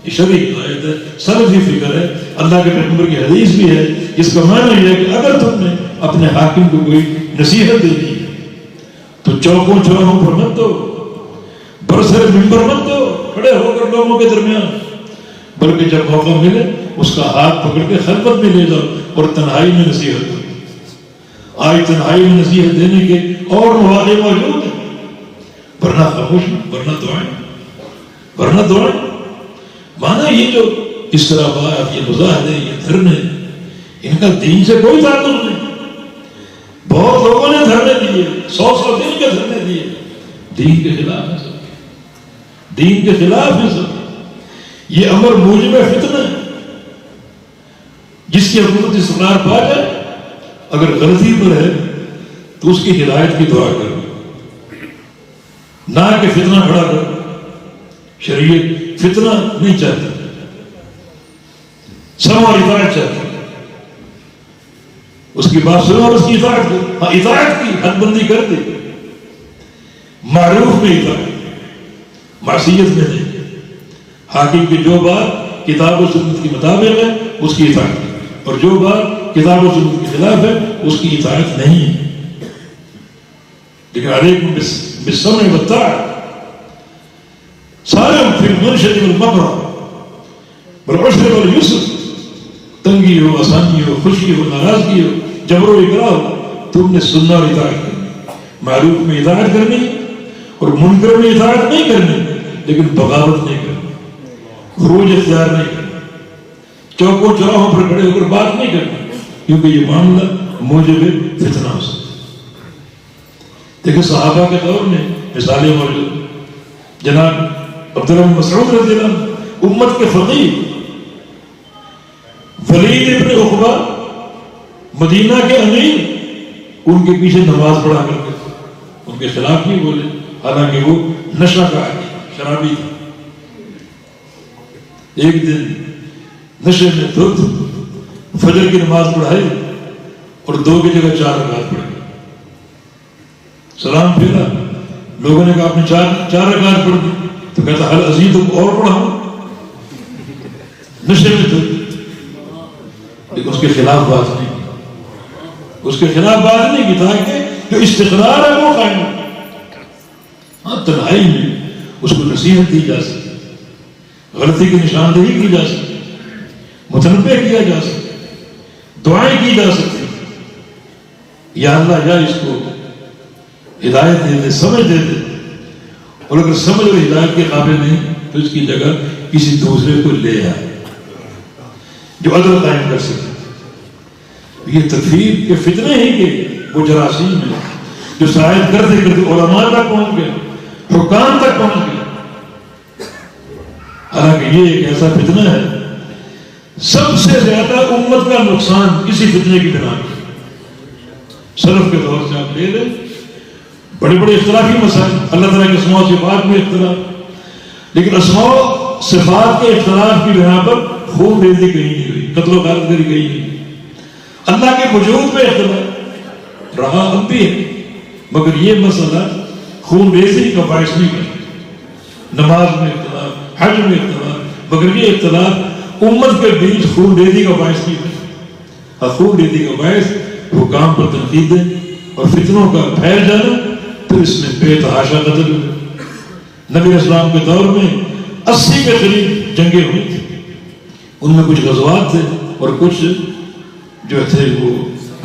یہ شرعی ہدایت ہے، سلفی فکر ہے، اللہ کے پیغمبر کی حدیث بھی ہے. اس کا معنی یہ ہے کہ اگر تم نے اپنے حاکم کو کوئی نصیحت دینی ہے تو چوکوں چوراہوں پر مت دو، برسر ممبر مت دو کھڑے ہو کر لوگوں کے درمیان، بلکہ جب موقع ملے اس کا ہاتھ پکڑ کے خلوت میں لے جاؤ اور تنہائی میں نصیحت دو. آج تنہائی میں نصیحت دینے کے اور مواقع موجود ہیں، ورنہ خاموش، ورنہ دعائیں. مانا یہ جو اس طرح بات، یہ مظاہرے، یہ دھرنے، ان کا دین سے کوئی تعلق نہیں. بہت لوگوں نے دھرنے دیے، 100 دن کے دھرنے دیے، دین کے خلاف ہے سب، دین کے خلاف ہے سب. یہ امر موجب فتنہ ہے. جس کی حکومت استقرار پا جائے اگر غلطی پر ہے تو اس کی ہدایت کی دعا کرو، نہ کہ فتنہ کھڑا کرو. شریعت فتنہ نہیں چاہتی، سمع اور اطاعت چاہتی. اس کی بات سنو اور اس کی اطاعت کرو. ہاں اطاعت کی حد بندی کر دی، معروف میں اطاعت، معصیت میں نہیں. حاکم کی جو بات کتاب و سنت کے مطابق ہے اس کی اطاعت کی، اور جو بات کتاب و سنت کے خلاف ہے اس کی اطاعت نہیں ہے. لیکن علیکم بالسمع والطاعۃ، سارے پھر منشد والمکرہ والعسر والیسر، تنگی ہو، آسانی ہو، خوشی ہو، ناراضگی ہو، جبر و اکراه ہو، تم نے سننا اور اطاعت کرنی. معروف میں اطاعت کرنی اور منکر میں اطاعت نہیں کرنی، لیکن بغاوت نہیں کرنی، خروج اختیار نہیں کرنا، چوکوں چوراہوں پر کھڑے ہو کر بات نہیں کرنی، کیونکہ یہ معاملہ موجب فتنہ ہو سکتا. دیکھیں صحابہ کے دور میں مثالیں موجود. جناب عبداللہ بن مسعود رضی اللہ عنہ، امت کے فقیہ، ولید ابن عقبہ مدینہ کے امیر، ان کے پیچھے نماز پڑھا کرتے تھے، ان کے خلاف نہیں بولے، حالانکہ وہ نشہ کا عادی شرابی تھا. ایک دن نشے میں دھت فجر کی نماز پڑھائی اور 2 کی جگہ 4 رکعت پڑھ گئی. سلام پھیرا. لوگوں نے کہا آپ نے چار رکعت پڑھ دی. تو کہتا حل ازیدکم اور پڑھاؤں. نشے میں تھے لیکن اس کے خلاف بات نہیں کی. اس کے خلاف بات نہیں کی تاکہ جو استقرار ہے وہ قائم ہو. ہاں تنہائی میں اس کو نصیحت دی جا سکتی, غلطی کی نشاندہی کی جا سکتی, متنبہ کیا جا سکتا, دعائیں کی جا سکتی. یا اللہ یا اس کو ہدایت دے دے, سمجھ دے دے. اور اگر سمجھ اور ہدایت کے قابل نہیں تو اس کی جگہ کسی دوسرے کو لے آئے جو عدل قائم کر سکے. یہ تکفیر کے فتنے ہی کے وہ جراثیم ہیں جو شاید کرتے کرتے علماء تک پہنچ گئے, حکام تک پہنچ گئے. حالانکہ یہ ایک ایسا فتنہ ہے سب سے زیادہ امت کا نقصان کسی فتنے کی بنا پر. سلف کے دور سے آپ لے لیں, بڑے بڑے اختلافی مسائل, اللہ تعالیٰ کے اسماء و صفات میں اختلاف, لیکن اسماء و صفات کے اختلاف کی بنا پر خون ریزی کہیں نہیں ہوئی, قتل و غارت گری کہیں نہیں ہوئی. اللہ کے وجود میں اختلاف رہا اب بھی ہے, مگر یہ مسئلہ خون ریزی کا باعث نہیں بنا. نماز میں اختلاف, حج میں اختلاف, مگر یہ اختلاف امت کے بیچ خون ریزی کا باعث نہیں بنا. خون ریزی کا باعث حکام پر تنقیدیں اور فتنوں کا پھیل جانا, پھر اس میں بے تحاشا قتل ہوئے. نبی اسلام کے دور میں 80 کے قریب جنگیں ہوئی تھیں. ان میں کچھ غزوات تھے اور کچھ جو تھے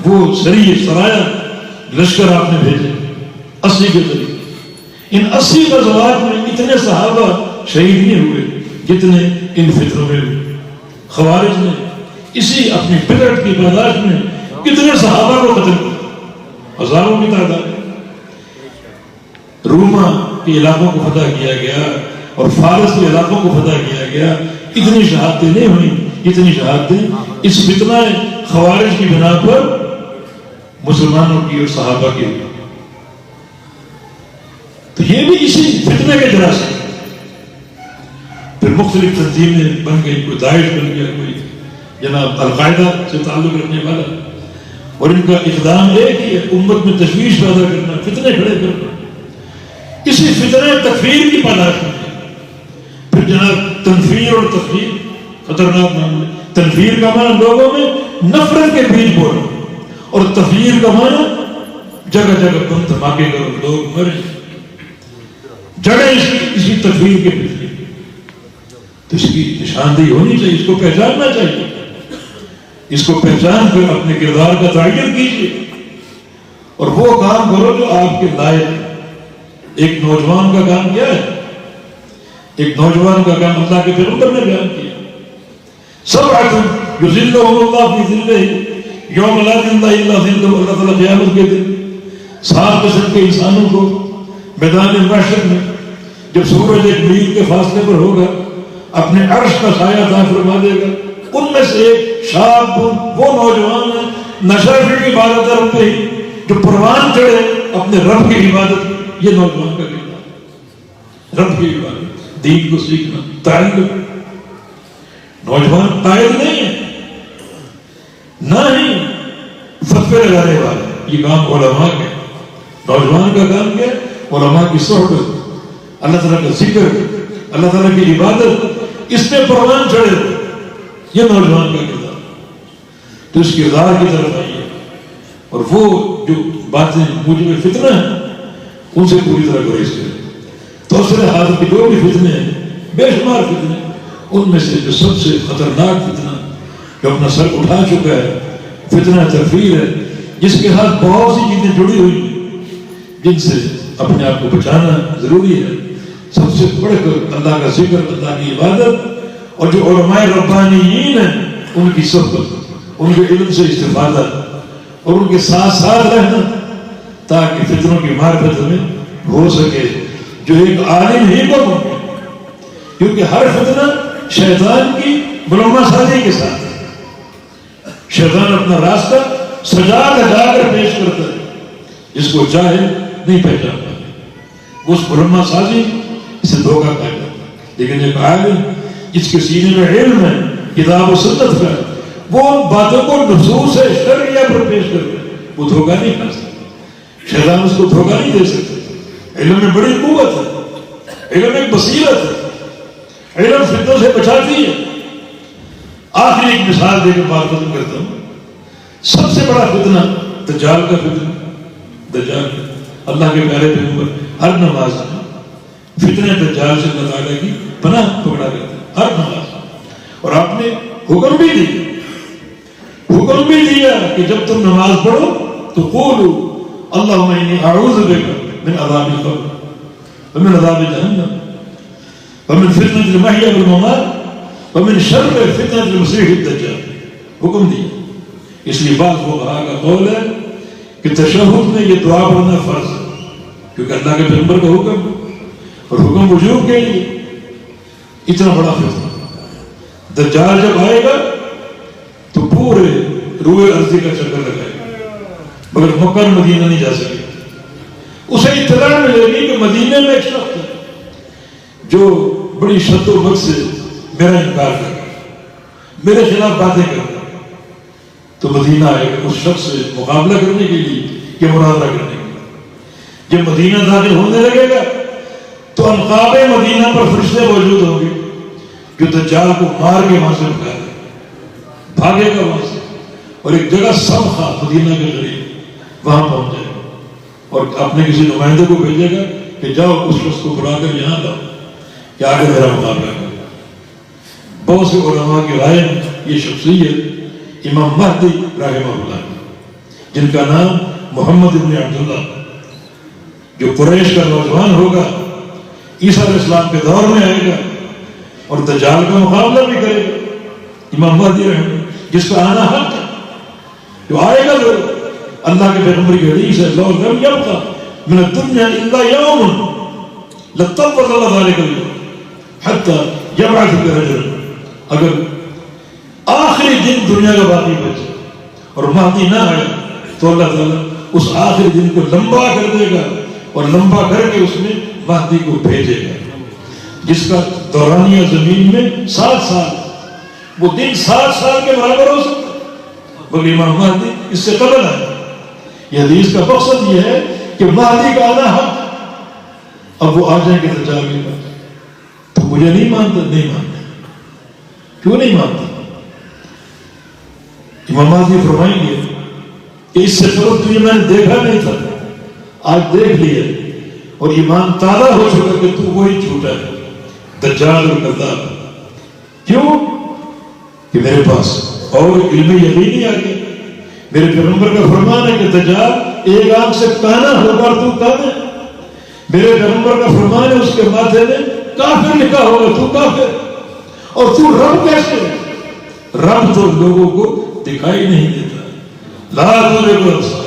وہ سرایا لشکر آپ نے بھیجے 80 کے قریب. ان 80 غزوات میں اتنے صحابہ شہید نہیں ہوئے جتنے ان فتنوں میں ہوئے. خوارج نے اسی اپنی بدعت کی برداشت میں کتنے صحابہ کو قتل کیا, ہزاروں کی تعداد. روما کے علاقوں کو فتح کیا گیا اور فارس کے علاقوں کو فتح کیا گیا. اتنی شہادتیں نہیں ہوئی اتنی شہادتیں اس فتنہ خوارج کی بنا پر مسلمانوں کی اور صحابہ کی ہوئی. تو یہ بھی اسی فتنے کے جراثیم. پھر مختلف تنظیمیں بن گئی, کوئی داعش بن گیا, کوئی جناب القاعدہ سے تعلق رکھنے والا, اور ان کا اقدام ایک ہی ہے, امت میں تشویش پیدا کرنا, فتنے کھڑے کرنا. اسی فتنے تکفیر کی پاداش میں پھر جناب تنفیر اور تکفیر خطرناک معاملہ. تنفیر کا معنی لوگوں میں نفرت کے بیج بونا, اور تکفیر کا معنی جگہ جگہ بم دھماکے کرو, لوگ مرے, جڑیں اسی تکفیر کے پیچھے. تو اس کی نشاندہی ہونی چاہیے, اس کو پہچاننا چاہیے. اس کو پہچان کر اپنے کردار کا تعین کیجیے اور وہ کام کرو جو آپ کے لائق ہے. ایک نوجوان کا کام کیا ہے؟ ایک نوجوان کا کام اللہ کے پیغمبر نے بیان کیا, سبعۃ یظلھم اللہ فی ظلہ یوم لا ظل الا ظلہ. اللہ تعالیٰ قیامت کے دن 7 قسم کے انسانوں کو میدان محشر میں جب سورج ایک میل کے فاصلے پر ہوگا اپنے عرش کا سایہ عطا فرما دے گا. ان میں سے ایک شاب وہ نوجوان ہے نشر کی عبادت رب پہ ہی جو پروان چڑھے اپنے رب کی عبادت. یہ نوجوان کا کردار, رب کی عبادت, دین کو سیکھنا, تعلق. نوجوان قائد نہیں ہے, نہ ہی فتوے لگانے والے. یہ کام علماء کا. نوجوان کا کام کیا ہے؟ علماء کی صحبت, اللہ تعالیٰ کا ذکر, اللہ تعالیٰ کی عبادت, اس میں پروان چڑھے. یہ نوجوان کا کردار. تو اس کردار کی طرف آئیے اور وہ جو باتیں موجب فتنہ ہیں ان سے پوری طرح گریز کریں. تو اس طرح حاضر کی جو بھی فتنے ہیں, بے شمار فتنے, ان میں سے جو سب سے خطرناک فتنہ جو اپنا سر اٹھا چکا ہے فتنہ تکفیر ہے, جس کے ساتھ بہت سی چیزیں جڑی ہوئی جن سے اپنے آپ کو بچانا ضروری ہے. سب سے بڑھ کر اللہ کا ذکر, اللہ کی عبادت, اور جو علماء ربانیین ہیں ان کی صحبت, ان کے علم سے استفادہ اور ان کے ساتھ ساتھ رہنا تاکہ فتنوں کی معرفت ہمیں ہو سکے جو ایک عالم ہی کو ممکن. کیونکہ ہر فتنہ شیطان کی ملومہ سازی کے ساتھ ہے. شیطان اپنا راستہ سجا لگا کر پیش کرتا ہے, جس کو چاہے نہیں پہچان پاتا, وہ اس ملومہ سازی سے دھوکہ کھا جاتا ہے. لیکن ایک عالم جس کے سینے میں علم ہے, کتاب و سنت کا, وہ باتوں کو نصوص شرعیہ پر پیش کرتا ہے, وہ دھوکہ نہیں کھا سکتا. شیطان اس کو دھوکہ نہیں دے سکتے. علم میں بڑی قوت ہے، علم ایک بصیرت ہے، علم فتنوں سے بچاتی ہے. آخری ایک مثال دے کے بات ختم کرتا ہوں. سب سے بڑا فتنہ دجال کا فتنہ. دجال اللہ کے پیارے پیغمبر ہر نماز میں فتنہ دجال سے اللہ تعالیٰ کی پناہ پکڑا کرتے ہیں ہر نماز. اور آپ نے حکم بھی دیا کہ جب تم نماز پڑھو تو قولوا اللہم انی اعوذ بک من عذاب القبر ومن عذاب جہنم ومن فتنة المحیا والممات ومن شر فتنة المسیح الدجال. حکم دیا. اس لیے بعض فقہاء کا قول ہے کہ تشہد میں یہ دعا پڑھنا فرض ہے، کیونکہ اللہ کے پیغمبر کا حکم ہے اور حکم وجوب کے لیے. اتنا بڑا فتنہ دجال جب آئے گا تو پورے روئے ارضی کا چکر لگائے گا، مگر مکہ اور مدینہ نہیں جا سکے. اسے اطلاع ملے گی کہ مدینہ میں ایک شخص ہے جو بڑی شد و بد سے میرا انکار کر رہا ہے، میرے خلاف باتیں کر رہا ہے. تو مدینہ آئے گا اس شخص سے مقابلہ کرنے کے لیے یا مناظرہ کرنے کے لیے. جب مدینہ داخل ہونے لگے گا تو انقاب مدینہ پر فرشتے موجود ہوں گے جو دجال کو مار کے وہاں سے بھاگے گا وہاں سے، اور ایک جگہ سمخا مدینہ کے قریب وہاں پہنچ جائے گا اور اپنے کسی نمائندے کو بھیجے گا کہ جاؤ اس شخص کو بلا کر یہاں لاؤ کہ آگے میرا مقابلہ کرو. بہت سے علماء کی رائے میں یہ شخصیت امام مہدی رحمہ اللہ جن کا نام محمد ابن عبداللہ، جو قریش کا نوجوان ہوگا، عیسیٰ علیہ السلام کے دور میں آئے گا اور دجال کا مقابلہ بھی کرے گا. امام مہدی رحمہ اللہ جس کا آنا حق ہے، جو آئے گا جو اللہ کے پیغمبر کی حدیث ہے لو لم یبقى من الدنیا الا یوم لطول اللہ ذلك اليوم حتى یبعثک رجل. اگر آخری دن دنیا کا باقی بچے اور مہدی نہ آئے تو اللہ تعالیٰ اس آخری دن کو لمبا کر دے گا اور لمبا کر کے اس میں مہدی کو بھیجے گا جس کا دورانیہ زمین میں 7 سال، وہ دن 7 سال کے برابر ہو سکتا ہے، مگر امام مہدی اس سے قبل ہے. یہ حدیث کا مقصد یہ ہے کہ مہدی کا آنا حق. اب وہ آ جائیں گے دجال کے پاس تو مجھے نہیں مانتا. نہیں مانتا. کیوں نہیں مانتا؟ امام مہدی فرمائیں گے کہ اس سے قبل تجھے میں نے دیکھا نہیں تھا، آج دیکھ لیا اور ایمان تازہ ہو چکا کہ تو وہی جھوٹا ہے، دجال اور کذاب. کیوں؟ کہ میرے پاس اور علم یقینی آ گیا. میرے پیغمبر کا فرمان ہے کہ دجال ایک آنکھ سے کانا ہوگا اور تو کانا. میرے پیغمبر کا فرمان ہے اس کے ماتھے میں کافر لکھا ہوگا، تو کافر. اور تو رب کیسے ہے؟ رب تو لوگوں کو دکھائی نہیں دیتا، لا تدرک الابصار.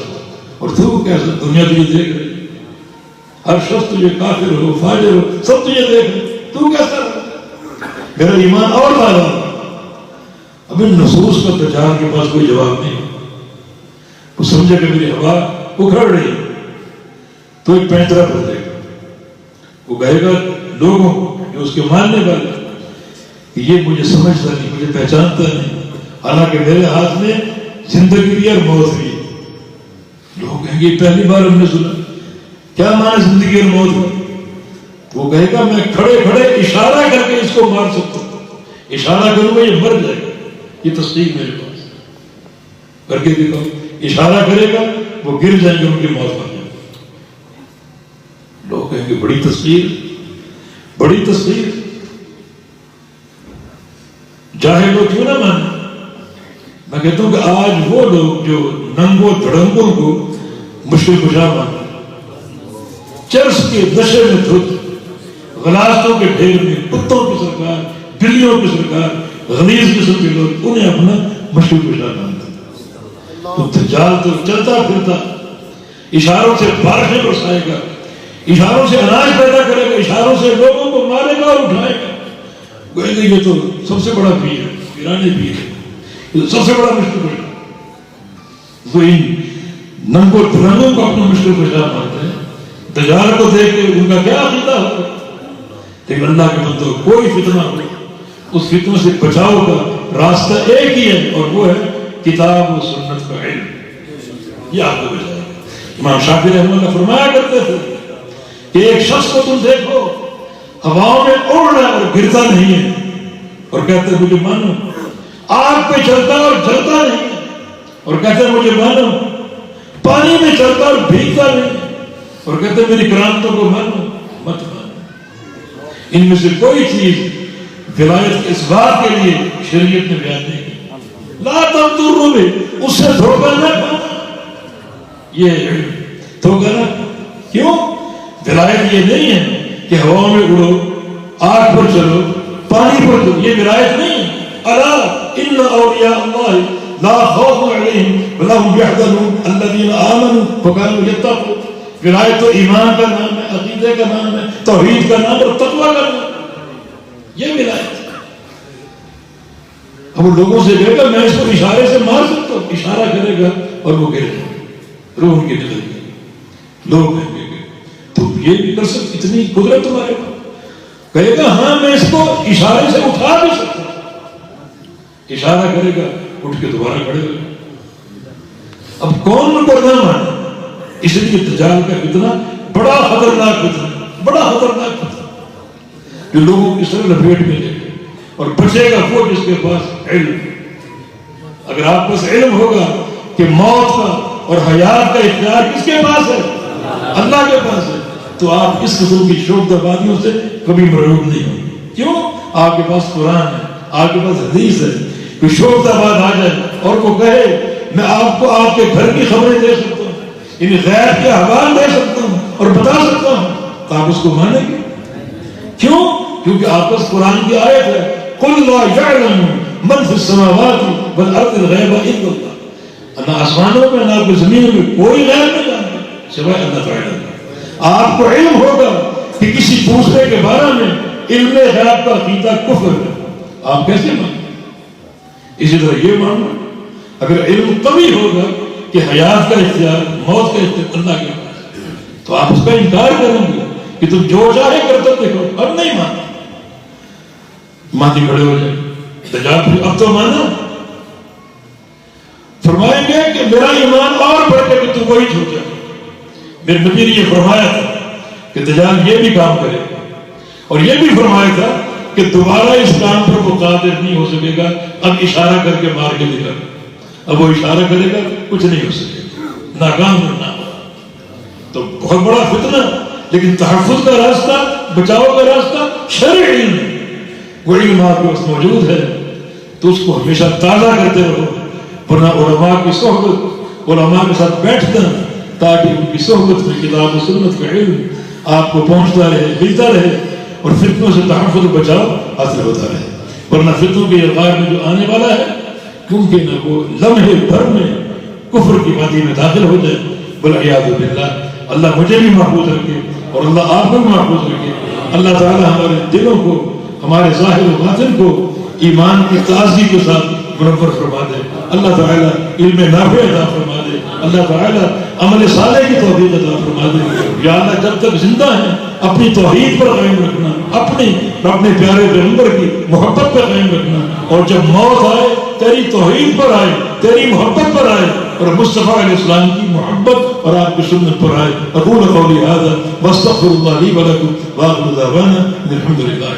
اور تو کیسے؟ دنیا تجھے دیکھ رہی، ہر شخص تجھے کافر ہو فاجر ہو سب تجھے دیکھ رہے، تو کیسا رہا؟ میرا ایمان اور تازہ. اب ان نصوص کا دجال کے پاس کوئی جواب نہیں. وہ سمجھے کہ میری ہوا اکھڑ رہی تو ایک پینترا ہو جائے گا. وہ کہے گا لوگوں جو اس کے ماننے والے کہ یہ مجھے سمجھتا نہیں، مجھے پہچانتا نہیں، حالانکہ میرے ہاتھ میں زندگی بھی اور موت بھی. لوگ کہیں گے پہلی بار ہم نے سنا، کیا معنی زندگی اور موت؟ وہ کہے گا میں کھڑے کھڑے اشارہ کر کے اس کو مار سکتا ہوں، اشارہ کروں گا یہ مر جائے گا. یہ تصدیق میرے پاس کر کے دکھاؤ. اشارہ کرے گا وہ گر جائیں گے، ان کی موت ہو جائے گی. لوگ کہیں گے بڑی تصویر، بڑی تصویر. جاہل لوگ کیوں نہ مانے؟ میں کہتا ہوں کہ آج وہ لوگ جو ننگوں دھڑنگوں کو مشکل کشا مانتے، چرس کے نشے میں دھت، غلاستوں کے ڈھیر میں کتوں کی سرکار، بلیوں کی سرکار، غلیظ قسم کے لوگ انہیں اپنا مشکل کشا مانتے. تو دجال تو چلتا پھرتا اشاروں سے بارشیں برسائے گا، اشاروں سے اناج پیدا کرے گا، اشاروں سے لوگوں کو مارے گا اور اٹھائے گا. کہیں گے یہ تو سب سے بڑا پیر ہے، پیرانے پیر ہے، یہ تو سب سے بڑا مشکل کشا. وہ ان ننگوں دھڑنگوں کو اپنا مشکل کشا مانتے ہیں. دجال کو دیکھ کے ان کا کیا عقیدہ ہوگا؟ لیکن اللہ کے بندوں کوئی فتنہ ہو، اس فتنوں سے بچاؤ کا راستہ ایک ہی ہے اور وہ ہے کتاب و سنت کا علم. یہ آپ کو بچائے گا. امام شافعی رحمہ اللہ فرمایا کرتے تھے کہ ایک شخص کو تم دیکھو ہواؤں میں اڑ رہا اور گرتا نہیں ہے، اور کہتے ہیں مجھے مانو آگ پہ چلتا اور جلتا نہیں ہے، اور کہتے ہیں مجھے مانو پانی میں چلتا اور بھیگتا نہیں ہے، اور کہتے ہیں میری کرامتوں کو مانو مت مانو۔ ان میں سے کوئی چیز ولایت کے اس بات کے لیے شریعت نے بیان نہیں کی، لا تغتروا بہ، اس سے دھوکہ نہ کھانا، یہ دھوکہ نہ، کیوں؟ ولایت یہ نہیں ہے کہ ہواؤں میں اڑو، آگ پر چلو، پانی پر چلو، یہ ولایت نہیں ہے۔ الا ان اولیاء اللہ لا خوف علیہم ولا هم يحزنون الذين آمنوا وكانوا يتقون۔ ولایت تو ایمان کا نام ہے، عقیدے کا نام ہے، توحید کا نام اور تقوی کا نام ہے، یہ ولایت۔ اب وہ لوگوں سے کہے گا میں اس کو اشارے سے مار سکتا ہوں، اشارہ کرے گا اور وہ گر جائے، روح ان کی نکل گئی، لوگ کہیں گے تو یہ بھی کر سکتے، اتنی قدرت تمہارے پاس؟ کہے گا ہاں میں اس کو اشارے سے اٹھا بھی سکتا ہوں، اشارہ کرے گا اٹھ کے دوبارہ کھڑے گا۔ اب کون ان کو نہ مانے؟ اس لیے دجال کا فتنہ بڑا خطرناک فتنہ، بڑا خطرناک فتنہ جو لوگوں کی طرح لپیٹ میں لے گا، اور بچے گا وہ جس کے پاس علم۔ اگر آپ پاس علم ہوگا کہ موت کا اور حیات کا اختیار کس کے پاس ہے؟ اللہ کے پاس ہے، تو آپ اس قسم کی شوخ بازیوں سے کبھی مرعوب نہیں ہوں گے۔ کیوں؟ آپ کے پاس قرآن ہے، آپ کے پاس حدیث ہے۔ کوئی شوخ بات آ جائے اور وہ کہے میں آپ کو آپ کے گھر کی خبریں دے سکتا ہوں، ان غیب کے احوال دے سکتا ہوں اور بتا سکتا ہوں، تو آپ اس کو مانیں گے؟ کیوں؟ کیونکہ آپ پاس قرآن کی آیت ہے قل لا يعلم من في السماوات والارض الغیب الا اللہ، نہ آسمانوں میں نہ زمین میں کوئی غیب نہیں جانتا سوائے اللہ تعالیٰ۔ آپ کو علم ہوگا کہ کسی دوسرے کے بارے میں علم غیب کا عقیدہ کفر ہے، آپ کیسے مانیں؟ اسی طرح یہ ماننا اگر علم قوی ہوگا کہ حیات کا اختیار، موت کا اختیار اللہ کے پاس ہے، تو آپ اس کا انکار کریں گے کہ تم جو چاہے کرتے دیکھو، اب نہیں مانتے، ماتھی کھڑے ہو جائے دجال پھر اب تو مانا۔ فرمائیں گے کہ میرا ایمان اور بڑھ کے تو وہی چھوٹ جائے۔ میرے نبی نے یہ فرمایا تھا کہ دجال یہ بھی کام کرے گا، اور یہ بھی فرمایا تھا کہ دوبارہ اس کام پر وہ قادر نہیں ہو سکے گا، اب اشارہ کر کے مار کے دکھا، اب وہ اشارہ کرے گا کچھ نہیں ہو سکے گا، ناکام کرنا۔ تو بہت بڑا فتنہ، لیکن تحفظ کا راستہ، بچاؤ کا راستہ شرعی علم ہے، وہ علم آپ کے پاس موجود ہے تو اس کو ہمیشہ تازہ کرتے رہو، ورنہ علماء کی صحبت، علماء کے ساتھ بیٹھنا تاکہ ان کی صحبت میں کتاب و سنت کا علم آپ کو پہنچتا رہے، ملتا رہے، اور فتنوں سے تحفظ و بچاؤ حاصل ہوتا رہے۔ ورنہ فتنوں کے اغار میں جو آنے والا ہے کیونکہ نہ وہ لمحے بھر میں کفر کی وادی میں داخل ہو جائے، والعیاذ باللہ۔ اللہ مجھے بھی محفوظ رکھے اور اللہ آپ کو بھی محفوظ رکھے۔ اللہ تعالی ہمارے دلوں کو، ہمارے ظاہر و باطن کو ایمان کی تازگی کے ساتھ منور فرما دے۔ اللہ تعالی علم نافع عطا فرما دے۔ اللہ تعالی عمل صالح کی توفیق عطا فرما دے۔ یا اللہ جب تک زندہ ہیں اپنی توحید پر قائم رکھنا، اپنے پیارے پیغمبر کی محبت پر قائم رکھنا، اور جب موت آئے تیری توحید پر آئے، تیری محبت پر آئے، اور مصطفیٰ علیہ السلام کی محبت اور آپ کی سنت پر آئے۔ اقول قولی ھذا واستغفر اللہ لی ولکم وآخر دعوانا الحمد للہ۔